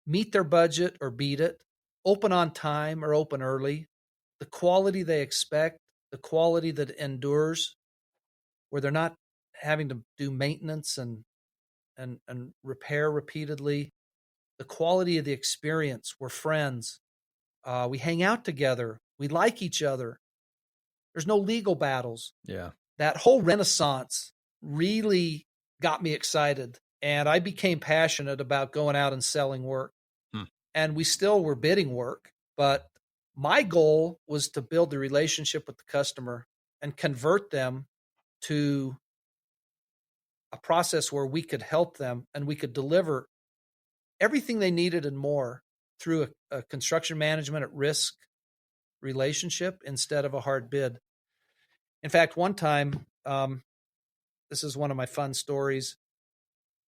meet their budget or beat it, open on time or open early, the quality they expect, the quality that endures, where they're not having to do maintenance and and repair repeatedly. The quality of the experience, we're friends. We hang out together. We like each other. There's no legal battles. Yeah. That whole renaissance really got me excited. And I became passionate about going out and selling work. And we still were bidding work. But my goal was to build the relationship with the customer and convert them to a process where we could help them and we could deliver everything they needed and more through a construction management at risk relationship instead of a hard bid. In fact, one time, this is one of my fun stories.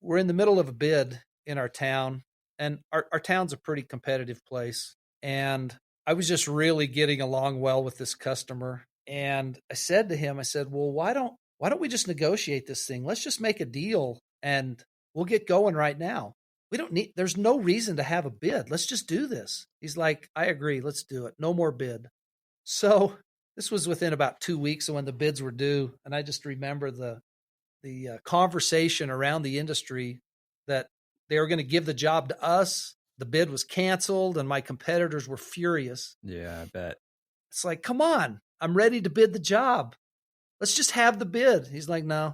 We're in the middle of a bid in our town, and our town's a pretty competitive place. And I was just really getting along well with this customer. And I said to him, well, why don't we just negotiate this thing? Let's just make a deal and we'll get going right now. There's no reason to have a bid. Let's just do this. He's like, I agree. Let's do it. No more bid. So this was within about 2 weeks of when the bids were due. And I just remember the conversation around the industry that they were going to give the job to us. The bid was canceled and my competitors were furious. Yeah, I bet. It's like, come on, I'm ready to bid the job. Let's just have the bid. He's like, no,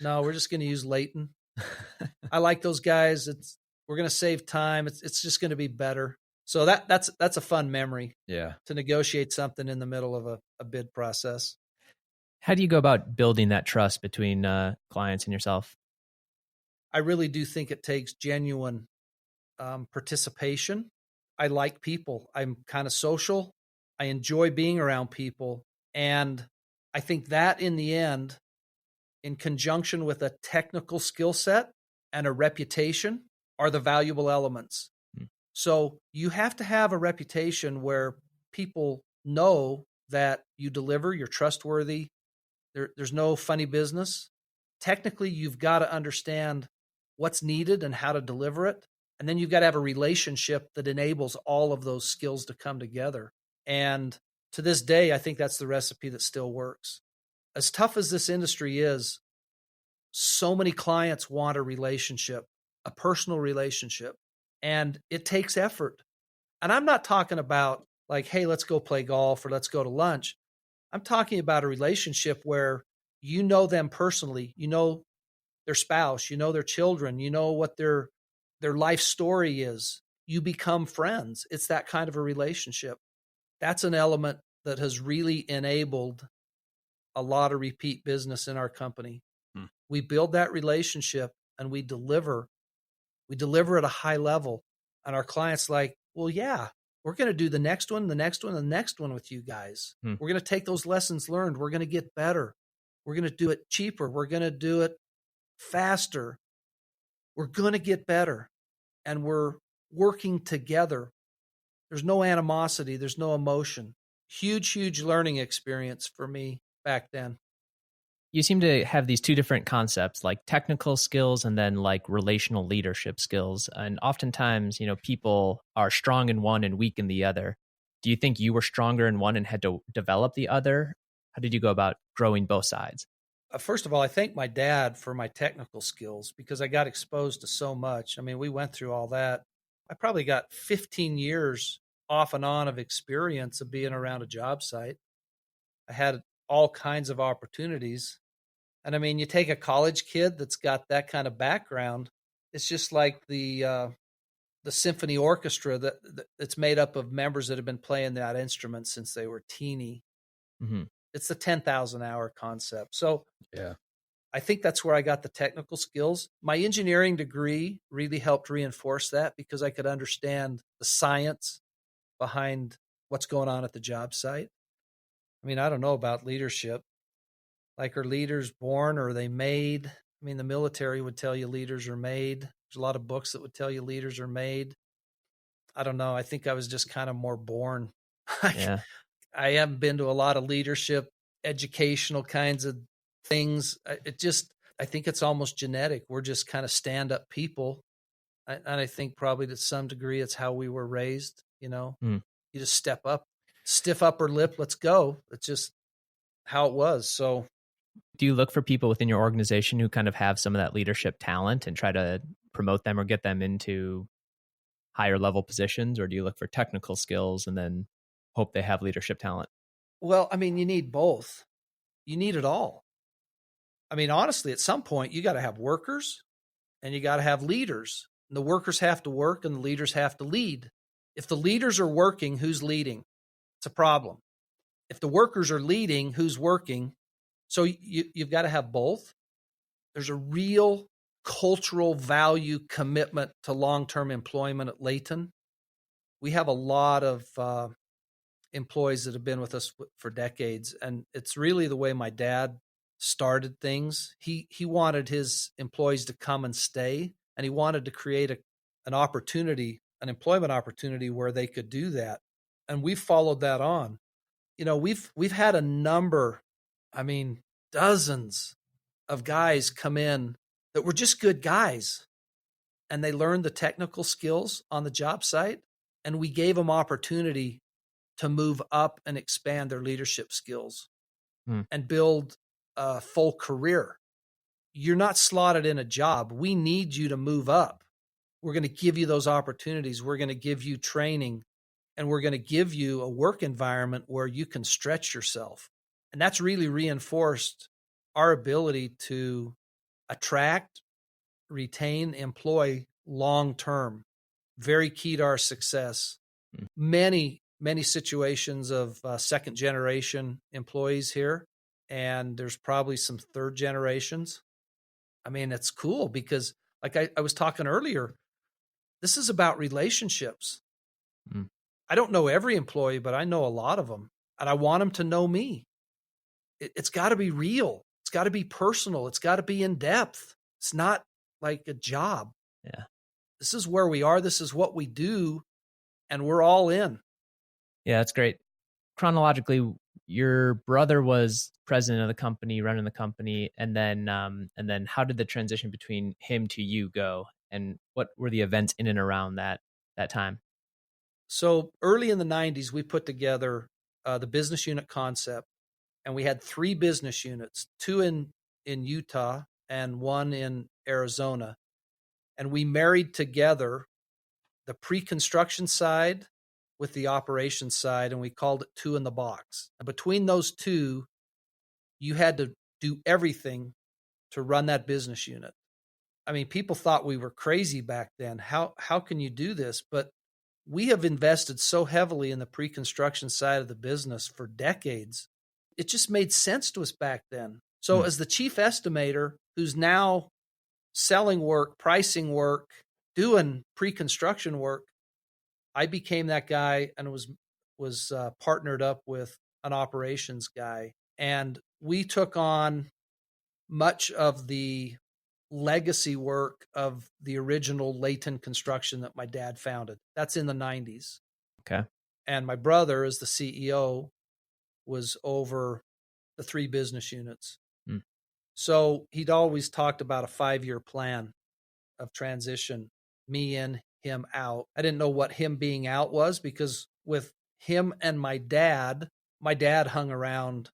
we're just going to use Layton. I like those guys. We're going to save time. It's just going to be better. So that's a fun memory. Yeah. To negotiate something in the middle of a bid process. How do you go about building that trust between clients and yourself? I really do think it takes genuine participation. I like people. I'm kind of social. I enjoy being around people. And I think that in the end, in conjunction with a technical skill set and a reputation, are the valuable elements. So you have to have a reputation where people know that you deliver, you're trustworthy. There's no funny business. Technically, you've got to understand what's needed and how to deliver it. And then you've got to have a relationship that enables all of those skills to come together. And to this day, I think that's the recipe that still works. As tough as this industry is, so many clients want a relationship, a personal relationship, and it takes effort. And I'm not talking about like, hey, let's go play golf or let's go to lunch. I'm talking about a relationship where you know them personally, you know their spouse, you know their children, you know what their life story is. You become friends. It's that kind of a relationship. That's an element that has really enabled a lot of repeat business in our company. We build that relationship and we deliver at a high level. And our clients like, well, yeah, we're going to do the next one, the next one, the next one with you guys. We're going to take those lessons learned. We're going to get better. We're going to do it cheaper. We're going to do it faster. We're going to get better. And we're working together. There's no animosity. There's no emotion. Huge learning experience for me back then. You seem to have these two different concepts, like technical skills and then like relational leadership skills. And oftentimes, people are strong in one and weak in the other. Do you think you were stronger in one and had to develop the other? How did you go about growing both sides? First of all, I thank my dad for my technical skills because I got exposed to so much. I mean, we went through all that. I probably got 15 years off and on of experience of being around a job site. I had all kinds of opportunities. And I mean, you take a college kid that's got that kind of background, it's just like the symphony orchestra that's made up of members that have been playing that instrument since they were teeny. Mm-hmm. It's the 10,000 hour concept. So yeah, I think that's where I got the technical skills. My engineering degree really helped reinforce that because I could understand the science behind what's going on at the job site. I mean, I don't know about leadership. Like, are leaders born or are they made? I mean, the military would tell you leaders are made. There's a lot of books that would tell you leaders are made. I don't know. I think I was just kind of more born. Yeah. I haven't been to a lot of leadership, educational kinds of things. I think it's almost genetic. We're just kind of stand-up people. And I think probably to some degree it's how we were raised, You just step up, stiff upper lip, let's go. It's just how it was. So Do you look for people within your organization who kind of have some of that leadership talent and try to promote them or get them into higher level positions? Or do you look for technical skills and then hope they have leadership talent? Well, I mean, you need both. You need it all. I mean, honestly, at some point, you got to have workers and you got to have leaders. And the workers have to work and the leaders have to lead. If the leaders are working, who's leading? It's a problem. If the workers are leading, who's working? So you've got to have both. There's a real cultural value commitment to long-term employment at Layton. We have a lot of employees that have been with us for decades, and it's really the way my dad started things. He wanted his employees to come and stay, and he wanted to create an opportunity, an employment opportunity where they could do that. And we've followed that on. You know, we've had a number, I mean, dozens of guys come in that were just good guys, and they learned the technical skills on the job site, and we gave them opportunity to move up and expand their leadership skills and build a full career. You're not slotted in a job. We need you to move up. We're going to give you those opportunities. We're going to give you training, and we're going to give you a work environment where you can stretch yourself. And that's really reinforced our ability to attract, retain, employ long-term. Very key to our success. Many situations of second generation employees here, and there's probably some third generations. I mean, it's cool because like I was talking earlier, this is about relationships. I don't know every employee, but I know a lot of them, and I want them to know me. It's got to be real. It's got to be personal. It's got to be in depth. It's not like a job. Yeah. This is where we are. This is what we do, and we're all in. Yeah, that's great. Chronologically, your brother was president of the company, running the company, and then how did the transition between him to you go, and what were the events in and around that time? So early in the 90s, we put together the business unit concept, and we had 3 business units, 2 in Utah and 1 in Arizona. And we married together the pre-construction side with the operations side, and we called it 2 in the box. And between those 2, you had to do everything to run that business unit. I mean, people thought we were crazy back then. How can you do this? But we have invested so heavily in the pre-construction side of the business for decades. It just made sense to us back then. So as the chief estimator, who's now selling work, pricing work, doing pre-construction work, I became that guy and was partnered up with an operations guy. And we took on much of the legacy work of the original Layton construction that my dad founded. That's in the 90s. Okay. And my brother, as the CEO, was over the 3 business units. So he'd always talked about a 5-year plan of transition, me in, him out. I didn't know what him being out was, because with him and my dad hung around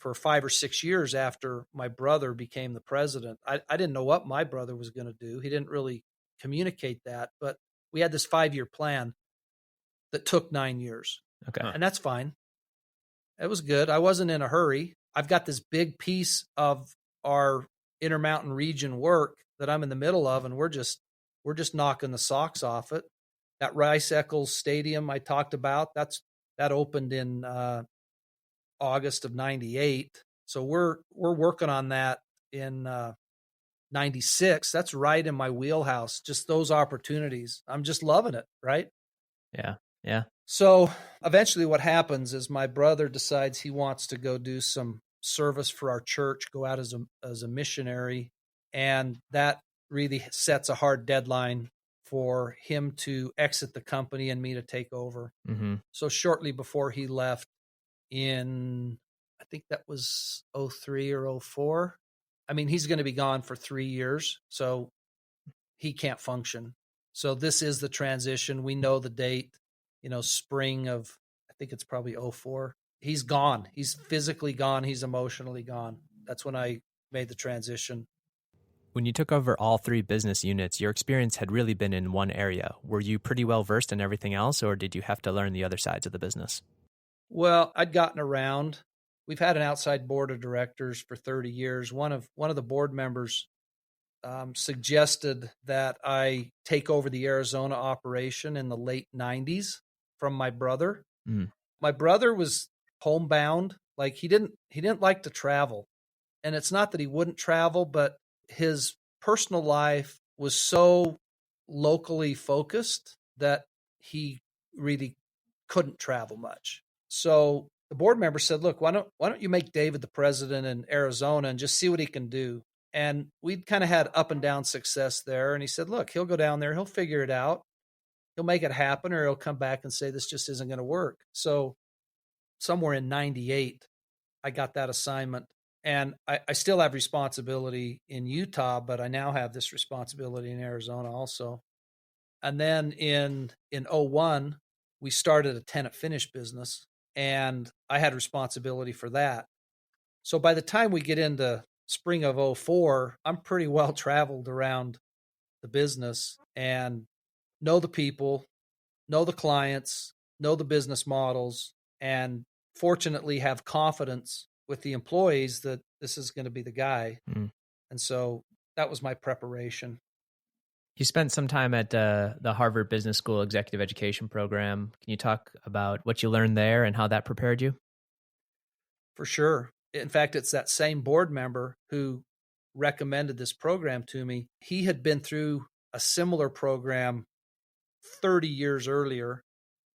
for 5 or 6 years after my brother became the president. I didn't know what my brother was going to do. He didn't really communicate that, but we had this 5-year plan that took 9 years. Okay. And that's fine. It was good. I wasn't in a hurry. I've got this big piece of our Intermountain region work that I'm in the middle of, and we're just knocking the socks off it. That Rice Eccles Stadium I talked about, that opened in August of 98. So we're working on that in 96. That's right in my wheelhouse. Just those opportunities. I'm just loving it, right? Yeah. Yeah. So eventually what happens is my brother decides he wants to go do some service for our church, go out as a missionary. And that really sets a hard deadline for him to exit the company and me to take over. So shortly before he left in, I think that was 03 or 04. I mean, he's going to be gone for 3 years, so he can't function. So this is the transition. We know the date, spring of, I think it's probably 04. He's gone. He's physically gone. He's emotionally gone. that's when I made the transition. When you took over all 3 business units, your experience had really been in one area. Were you pretty well versed in everything else, or did you have to learn the other sides of the business? Well, I'd gotten around. We've had an outside board of directors for 30 years. One of the board members suggested that I take over the Arizona operation in the late 90s from my brother. My brother was homebound. Like he didn't like to travel. And it's not that he wouldn't travel, but his personal life was so locally focused that he really couldn't travel much. So the board member said, look, why don't you make David the president in Arizona and just see what he can do? And we'd kind of had up and down success there. And he said, look, he'll go down there, he'll figure it out, he'll make it happen, or he'll come back and say, this just isn't going to work. So somewhere in 98, I got that assignment. And I still have responsibility in Utah, but I now have this responsibility in Arizona also. And then in 01, we started a tenant finish business, and I had responsibility for that. So by the time we get into spring of 04, I'm pretty well traveled around the business and know the people, know the clients, know the business models, and fortunately have confidence with the employees that this is going to be the guy. And so that was my preparation. You spent some time at the Harvard Business School Executive Education Program. Can you talk about what you learned there and how that prepared you? For sure. In fact, it's that same board member who recommended this program to me. He had been through a similar program 30 years earlier.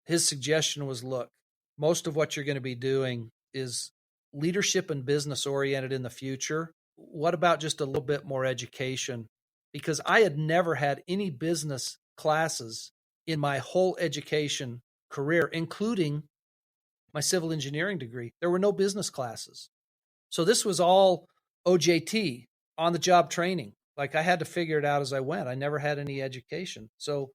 His suggestion was, look, most of what you're going to be doing is leadership and business oriented in the future. What about just a little bit more education? Because I had never had any business classes in my whole education career, including my civil engineering degree. There were no business classes. So this was all OJT, on the job training. Like I had to figure it out as I went. I never had any education. So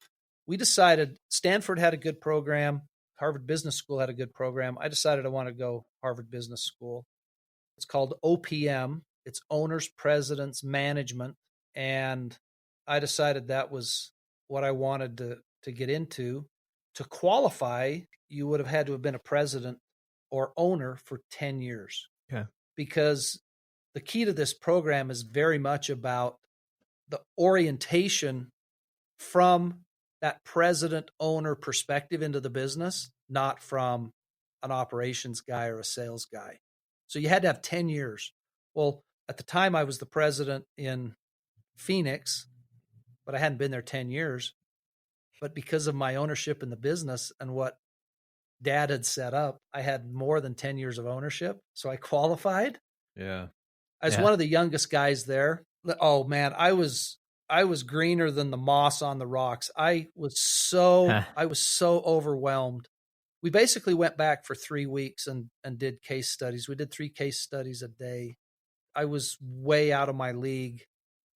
we decided Stanford had a good program. Harvard Business School had a good program. I decided I want to go Harvard Business School. It's called OPM. It's Owners, Presidents, Management. And I decided that was what I wanted to get into. To qualify, you would have had to have been a president or owner for 10 years. Okay. Because the key to this program is very much about the orientation from that president owner perspective into the business, not from an operations guy or a sales guy. So you had to have 10 years. Well, at the time I was the president in Phoenix, but I hadn't been there 10 years. But because of my ownership in the business and what Dad had set up, I had more than 10 years of ownership. So I qualified. Yeah. I was one of the youngest guys there. Oh man, I was greener than the moss on the rocks. I was so overwhelmed. We basically went back for 3 weeks and did case studies. We did 3 case studies a day. I was way out of my league,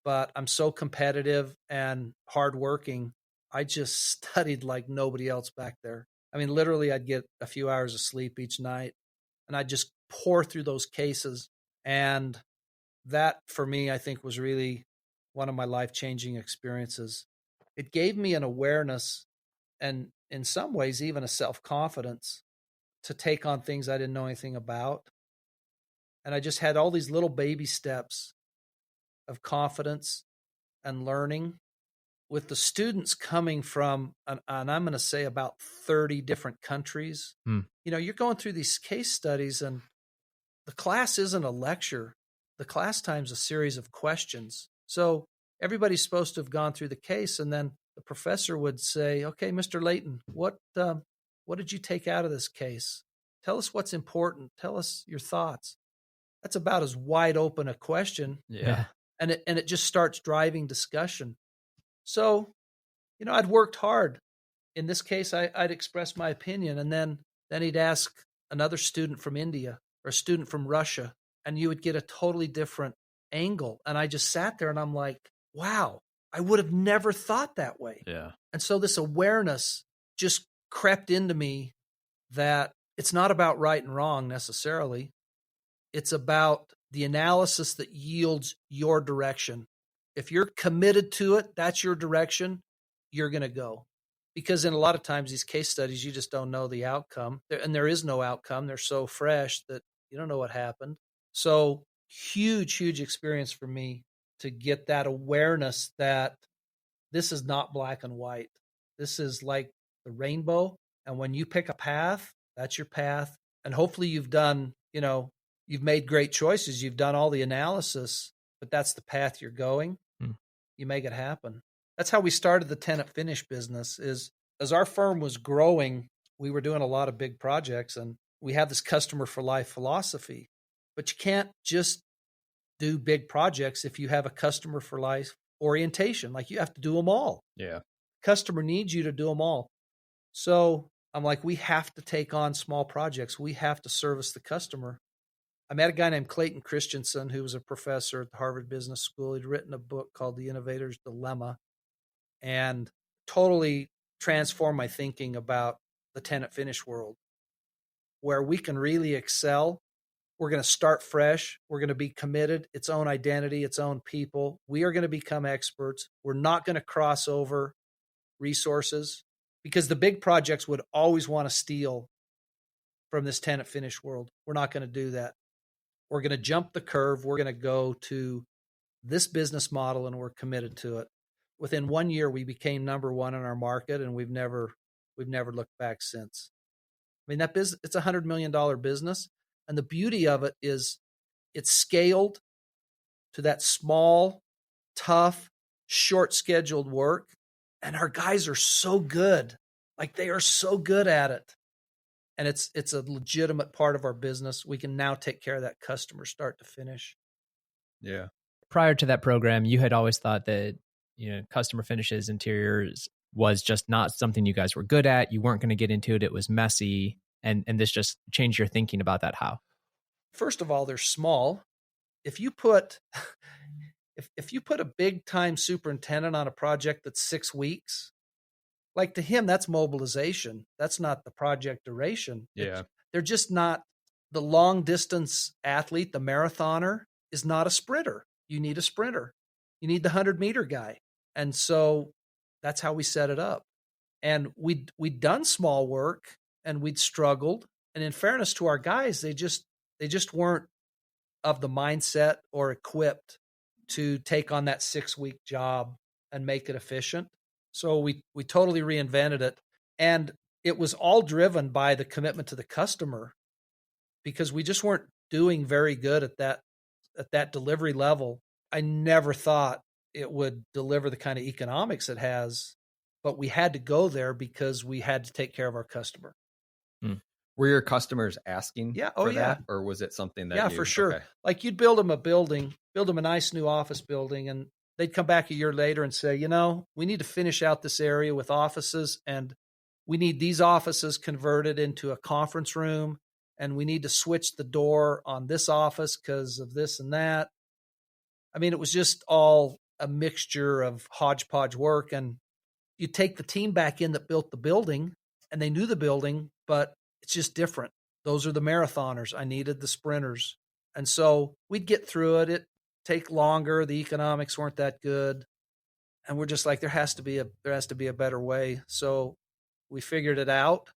but I'm so competitive and hardworking. I just studied like nobody else back there. I mean, literally I'd get a few hours of sleep each night and I'd just pour through those cases. And that for me, I think was really one of my life-changing experiences. It gave me an awareness and in some ways, even a self-confidence to take on things I didn't know anything about. And I just had all these little baby steps of confidence and learning with the students coming from, and I'm going to say about 30 different countries. You know, you're going through these case studies and the class isn't a lecture. The class time's a series of questions. So everybody's supposed to have gone through the case, and then the professor would say, okay, Mr. Layton, what did you take out of this case? Tell us what's important. Tell us your thoughts. That's about as wide open a question. Yeah. And it just starts driving discussion. So, you know, I'd worked hard. In this case, I'd express my opinion, and then he'd ask another student from India or a student from Russia, and you would get a totally different angle. And I just sat there and I'm like, wow, I would have never thought that way. Yeah. And so this awareness just crept into me that it's not about right and wrong necessarily. It's about the analysis that yields your direction. If you're committed to it, that's your direction, you're going to go. Because in a lot of times, these case studies, you just don't know the outcome. And there is no outcome. They're so fresh that you don't know what happened. So huge, huge experience for me to get that awareness that this is not black and white. This is like the rainbow. And when you pick a path, that's your path. And hopefully you've done, you've made great choices. You've done all the analysis, but that's the path you're going. You make it happen. That's how we started the tenant finish business. Is as our firm was growing, we were doing a lot of big projects, and we have this customer for life philosophy. But you can't just do big projects if you have a customer for life orientation. Like, you have to do them all. Yeah. Customer needs you to do them all. So I'm like, we have to take on small projects. We have to service the customer. I met a guy named Layton Christensen, who was a professor at the Harvard Business School. He'd written a book called The Innovator's Dilemma, and totally transformed my thinking about the tenant finish world, where we can really excel. We're going to start fresh. We're going to be committed, its own identity, its own people. We are going to become experts. We're not going to cross over resources, because the big projects would always want to steal from this tenant finish world. We're not going to do that. We're going to jump the curve. We're going to go to this business model, and we're committed to it. Within 1 year, we became number one in our market, and we've never looked back since. I mean, that business, it's $100 million business. And the beauty of it is it's scaled to that small, tough, short scheduled work. And our guys are so good. Like, they are so good at it. And it's a legitimate part of our business. We can now take care of that customer start to finish. Yeah. Prior to that program, you had always thought that, customer finishes, interiors was just not something you guys were good at. You weren't going to get into it. It was messy. And this just changed your thinking about that. How? First of all, they're small. If you put if you put a big time superintendent on a project that's 6 weeks, like, to him, that's mobilization. That's not the project duration. Yeah. They're just not. The long distance athlete, the marathoner, is not a sprinter. You need a sprinter. You need the 100-meter guy. And so that's how we set it up. And we'd done small work, and we'd struggled. And in fairness to our guys, they just weren't of the mindset or equipped to take on that 6-week job and make it efficient. So we totally reinvented it. And it was all driven by the commitment to the customer, because we just weren't doing very good at that delivery level. I never thought it would deliver the kind of economics it has, but we had to go there because we had to take care of our customer. Were your customers asking for yeah. that? Or was it something that for sure. Okay. Like, you'd build them a nice new office building, and they'd come back a year later and say, we need to finish out this area with offices, and we need these offices converted into a conference room, and we need to switch the door on this office because of this and that. I mean, it was just all a mixture of hodgepodge work. And you take the team back in that built the building, and they knew the building, but it's just different. Those are the marathoners. I needed the sprinters. And so we'd get through it. It'd take longer. The economics weren't that good. And we're just like, there has to be a better way. So we figured it out.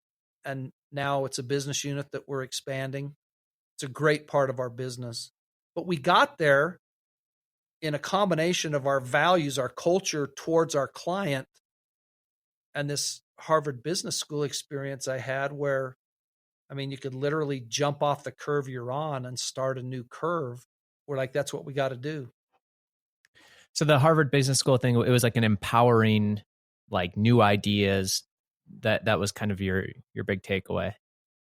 And now it's a business unit that we're expanding. It's a great part of our business. But we got there in a combination of our values, our culture towards our client, and this Harvard Business School experience I had, where, I mean, you could literally jump off the curve you're on and start a new curve. We're like, that's what we got to do. So the Harvard Business School thing, it was like an empowering, like, new ideas. That was kind of your big takeaway.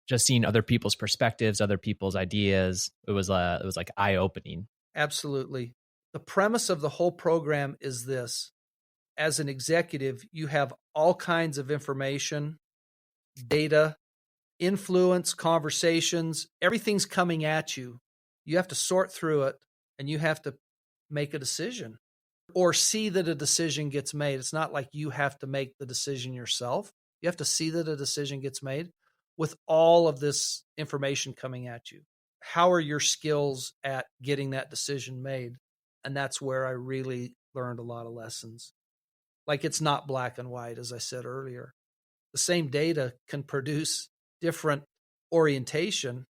Just seeing other people's perspectives, other people's ideas. It was like eye-opening. Absolutely. The premise of the whole program is this: as an executive, you have all kinds of information, data, influence, conversations, everything's coming at you. You have to sort through it, and you have to make a decision or see that a decision gets made. It's not like you have to make the decision yourself. You have to see that a decision gets made with all of this information coming at you. how are your skills at getting that decision made? And that's where I really learned a lot of lessons. Like, it's not black and white, as I said earlier. The same data can produce different orientation.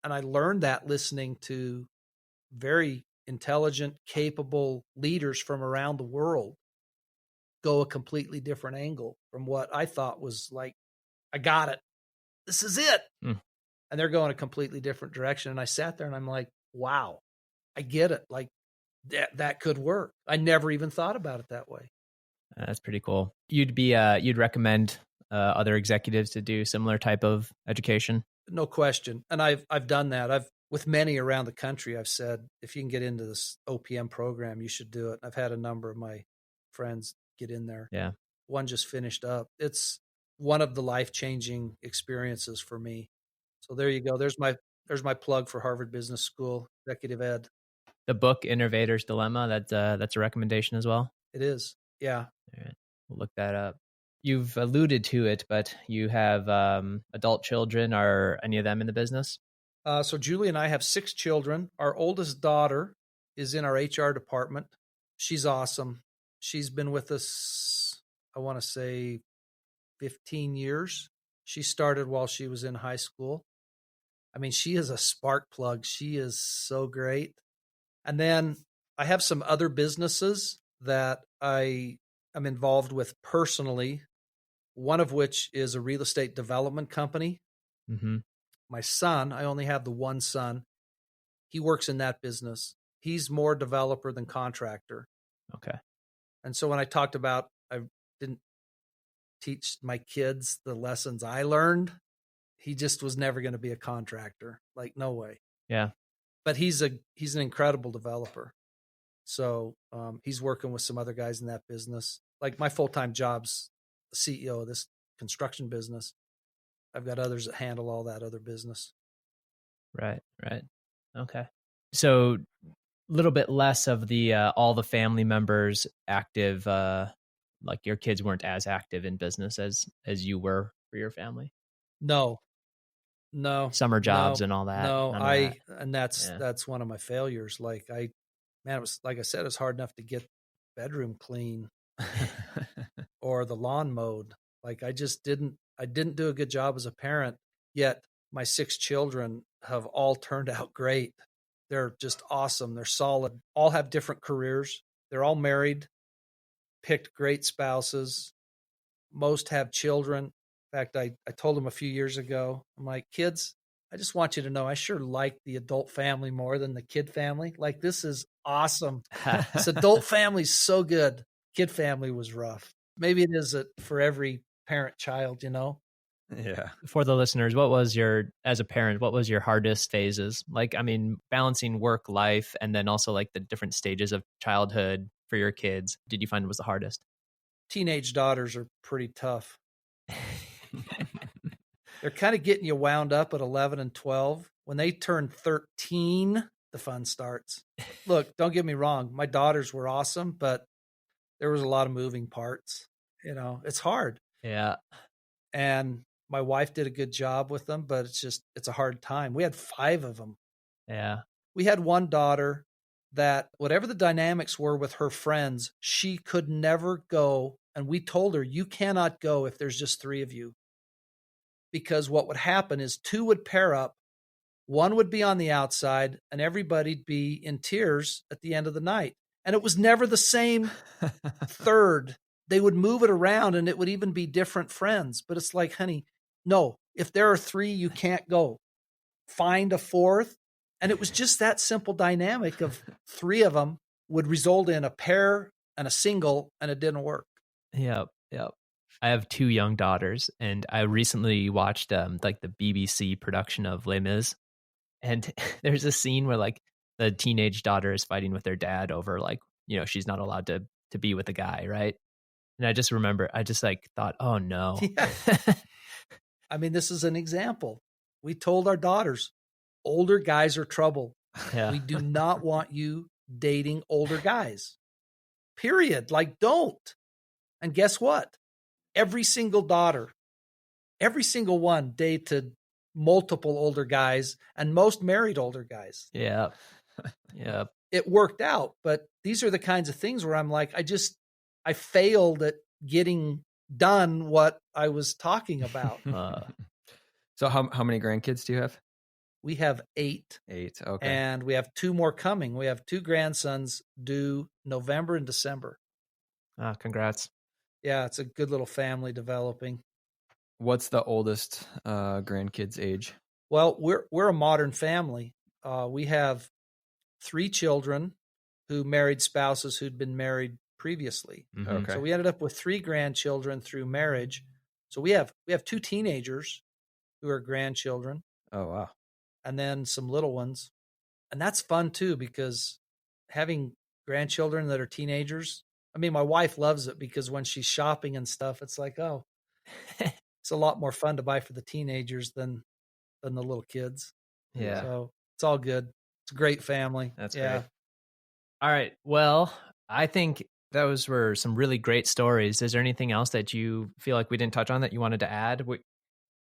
And I learned that listening to very intelligent, capable leaders from around the world go a completely different angle from what I thought was like, I got it. This is it. And they're going a completely different direction. And I sat there and I'm like, wow, I get it. Like, that could work. I never even thought about it that way. That's pretty cool. You'd recommend other executives to do similar type of education? No question. And I've done that. With many around the country, I've said, if you can get into this OPM program, you should do it. I've had a number of my friends get in there. Yeah. One just finished up. It's one of the life-changing experiences for me. So there you go. There's my plug for Harvard Business School, Executive Ed. The book Innovator's Dilemma, that's a recommendation as well? It is. Yeah. All right. We'll look that up. You've alluded to it, but you have adult children. Are any of them in the business? So Julie and I have 6 children. Our oldest daughter is in our HR department. She's awesome. She's been with us, I want to say, 15 years. She started while she was in high school. I mean, she is a spark plug. She is so great. And then I have some other businesses that I am involved with personally, one of which is a real estate development company. Mm-hmm. My son, I only have the one son. He works in that business. He's more developer than contractor. Okay. And so when I talked about I didn't teach my kids the lessons I learned, he just was never going to be a contractor. Like, no way. Yeah. But he's an incredible developer. So he's working with some other guys in that business. Like, my full-time job's the CEO of this construction business. I've got others that handle all that other business. Right. Okay. So a little bit less of the all the family members active, like your kids weren't as active in business as you were for your family. No. Summer jobs and all that. No, that's one of my failures. Like, it was, like I said, it's hard enough to get bedroom clean or the lawn mowed. Like, I didn't do a good job as a parent, yet my 6 children have all turned out great. They're just awesome. They're solid. All have different careers. They're all married, picked great spouses. Most have children. In fact, I told them a few years ago, I'm like, kids, I just want you to know I sure like the adult family more than the kid family. Like, this is awesome. This adult family's so good. Kid family was rough. Maybe it is for every parent child, you know? Yeah. For the listeners, as a parent, what was your hardest phases? Like, I mean, balancing work life and then also like the different stages of childhood for your kids. Did you find it was the hardest? Teenage daughters are pretty tough. They're kind of getting you wound up at 11 and 12. When they turn 13, the fun starts. Look, don't get me wrong. My daughters were awesome, but there was a lot of moving parts. You know, it's hard. Yeah. And my wife did a good job with them, but it's a hard time. We had 5 of them. Yeah. We had one daughter that whatever the dynamics were with her friends, she could never go. And we told her, you cannot go if there's just 3 of you. Because what would happen is 2 would pair up, 1 would be on the outside, and everybody'd be in tears at the end of the night. And it was never the same third. They would move it around, and it would even be different friends. But it's like, honey, no, if there are 3, you can't go. Find a 4th. And it was just that simple dynamic of 3 of them would result in a pair and a single, and it didn't work. Yep. I have 2 young daughters, and I recently watched like the BBC production of Les Mis, and there's a scene where like the teenage daughter is fighting with their dad over like, you know, she's not allowed to be with a guy, right? And I just remember, I just like thought, oh no. Yeah. I mean, this is an example. We told our daughters, older guys are trouble. Yeah. We do not want you dating older guys. Period. Like, don't. And guess what? Every single daughter, every single one dated multiple older guys and most married older guys. Yeah. Yeah. It worked out, but these are the kinds of things where I'm like, I failed at getting done what I was talking about. So how many grandkids do you have? We have 8. 8. Okay. And we have 2 more coming. We have 2 grandsons due November and December. Congrats. Yeah, it's a good little family developing. What's the oldest grandkid's age? Well, we're a modern family. We have 3 children who married spouses who'd been married previously. Mm-hmm. Okay. So we ended up with 3 grandchildren through marriage. So we have 2 teenagers who are grandchildren. Oh, wow. And then some little ones. And that's fun too, because having grandchildren that are teenagers, I mean, my wife loves it because when she's shopping and stuff, it's like, oh, it's a lot more fun to buy for the teenagers than the little kids. Yeah. So it's all good. It's a great family. That's yeah. great. All right. Well, I think those were some really great stories. Is there anything else that you feel like we didn't touch on that you wanted to add?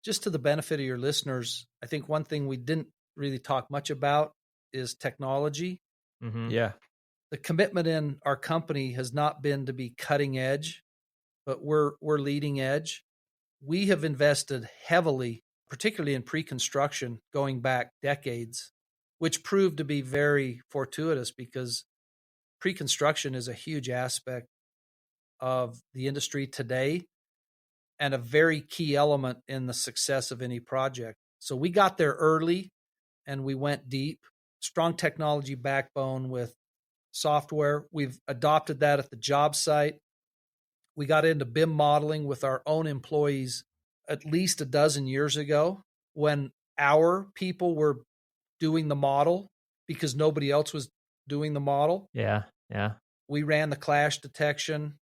Just to the benefit of your listeners, I think one thing we didn't really talk much about is technology. Mm-hmm. Yeah. The commitment in our company has not been to be cutting edge, but we're leading edge. We have invested heavily, particularly in pre-construction, going back decades, which proved to be very fortuitous because pre-construction is a huge aspect of the industry today and a very key element in the success of any project. So we got there early and we went deep. Strong technology backbone with software. We've adopted that at the job site. We got into BIM modeling with our own employees at least a dozen years ago when our people were doing the model because nobody else was doing the model. Yeah. Yeah. We ran the clash detection.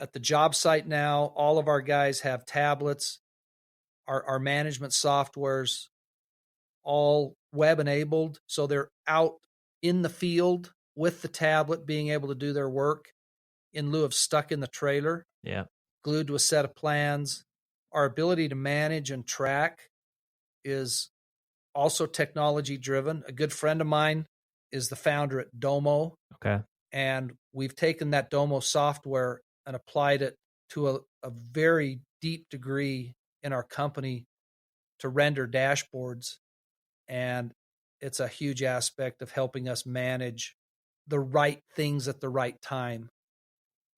At the job site now, all of our guys have tablets. Our management software's all web enabled. So they're out in the field with the tablet being able to do their work in lieu of stuck in the trailer. Yeah. Glued to a set of plans. Our ability to manage and track is also technology driven. A good friend of mine is the founder at Domo. Okay. And we've taken that Domo software and applied it to a very deep degree in our company to render dashboards. And it's a huge aspect of helping us manage the right things at the right time.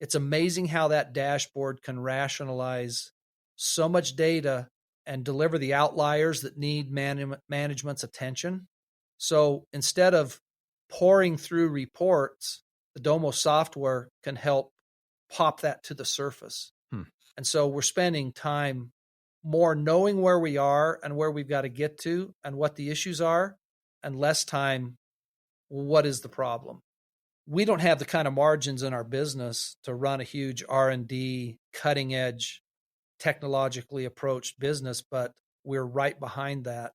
It's amazing how that dashboard can rationalize so much data and deliver the outliers that need management's attention. So instead of pouring through reports, the Domo software can help pop that to the surface. And so we're spending time more knowing where we are and where we've got to get to and what the issues are, and less time, what is the problem? We don't have the kind of margins in our business to run a huge R&D, cutting edge, technologically approached business, but we're right behind that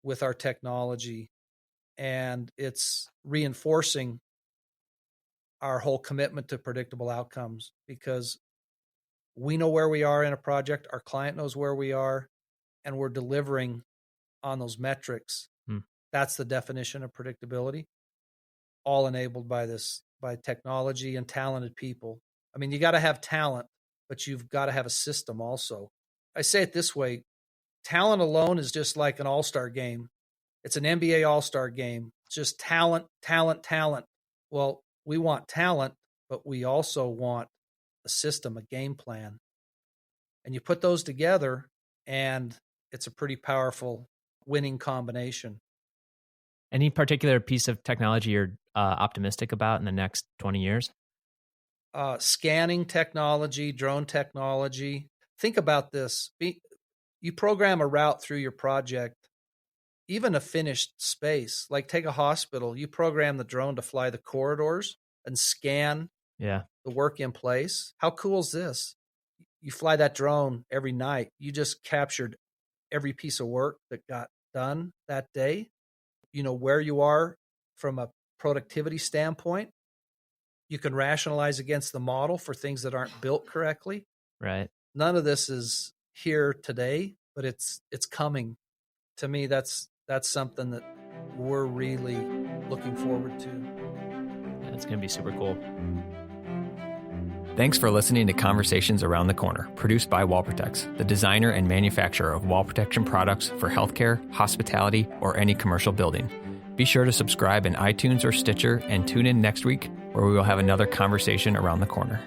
with our technology. And it's reinforcing our whole commitment to predictable outcomes because we know where we are in a project, our client knows where we are, and we're delivering on those metrics. That's the definition of predictability, all enabled by technology and talented people. I mean, you got to have talent, but you've got to have a system also. I say it this way, talent alone is just like an all-star game. It's an NBA all-star game. It's just talent, talent, talent. Well, we want talent, but we also want a system, a game plan. And you put those together, and it's a pretty powerful winning combination. Any particular piece of technology you're optimistic about in the next 20 years? Scanning technology, drone technology. Think about this. You program a route through your project, even a finished space. Like take a hospital, you program the drone to fly the corridors and scan the work in place. How cool is this? You fly that drone every night. You just captured every piece of work that got done that day. You know where you are from a productivity standpoint. You can rationalize against the model for things that aren't built correctly. Right. None of this is here today, but it's coming. to me, that's something that we're really looking forward to. Yeah, it's going to be super cool. Thanks for listening to Conversations Around the Corner, produced by WallProtects, the designer and manufacturer of wall protection products for healthcare, hospitality, or any commercial building. Be sure to subscribe in iTunes or Stitcher and tune in next week where we will have another conversation around the corner.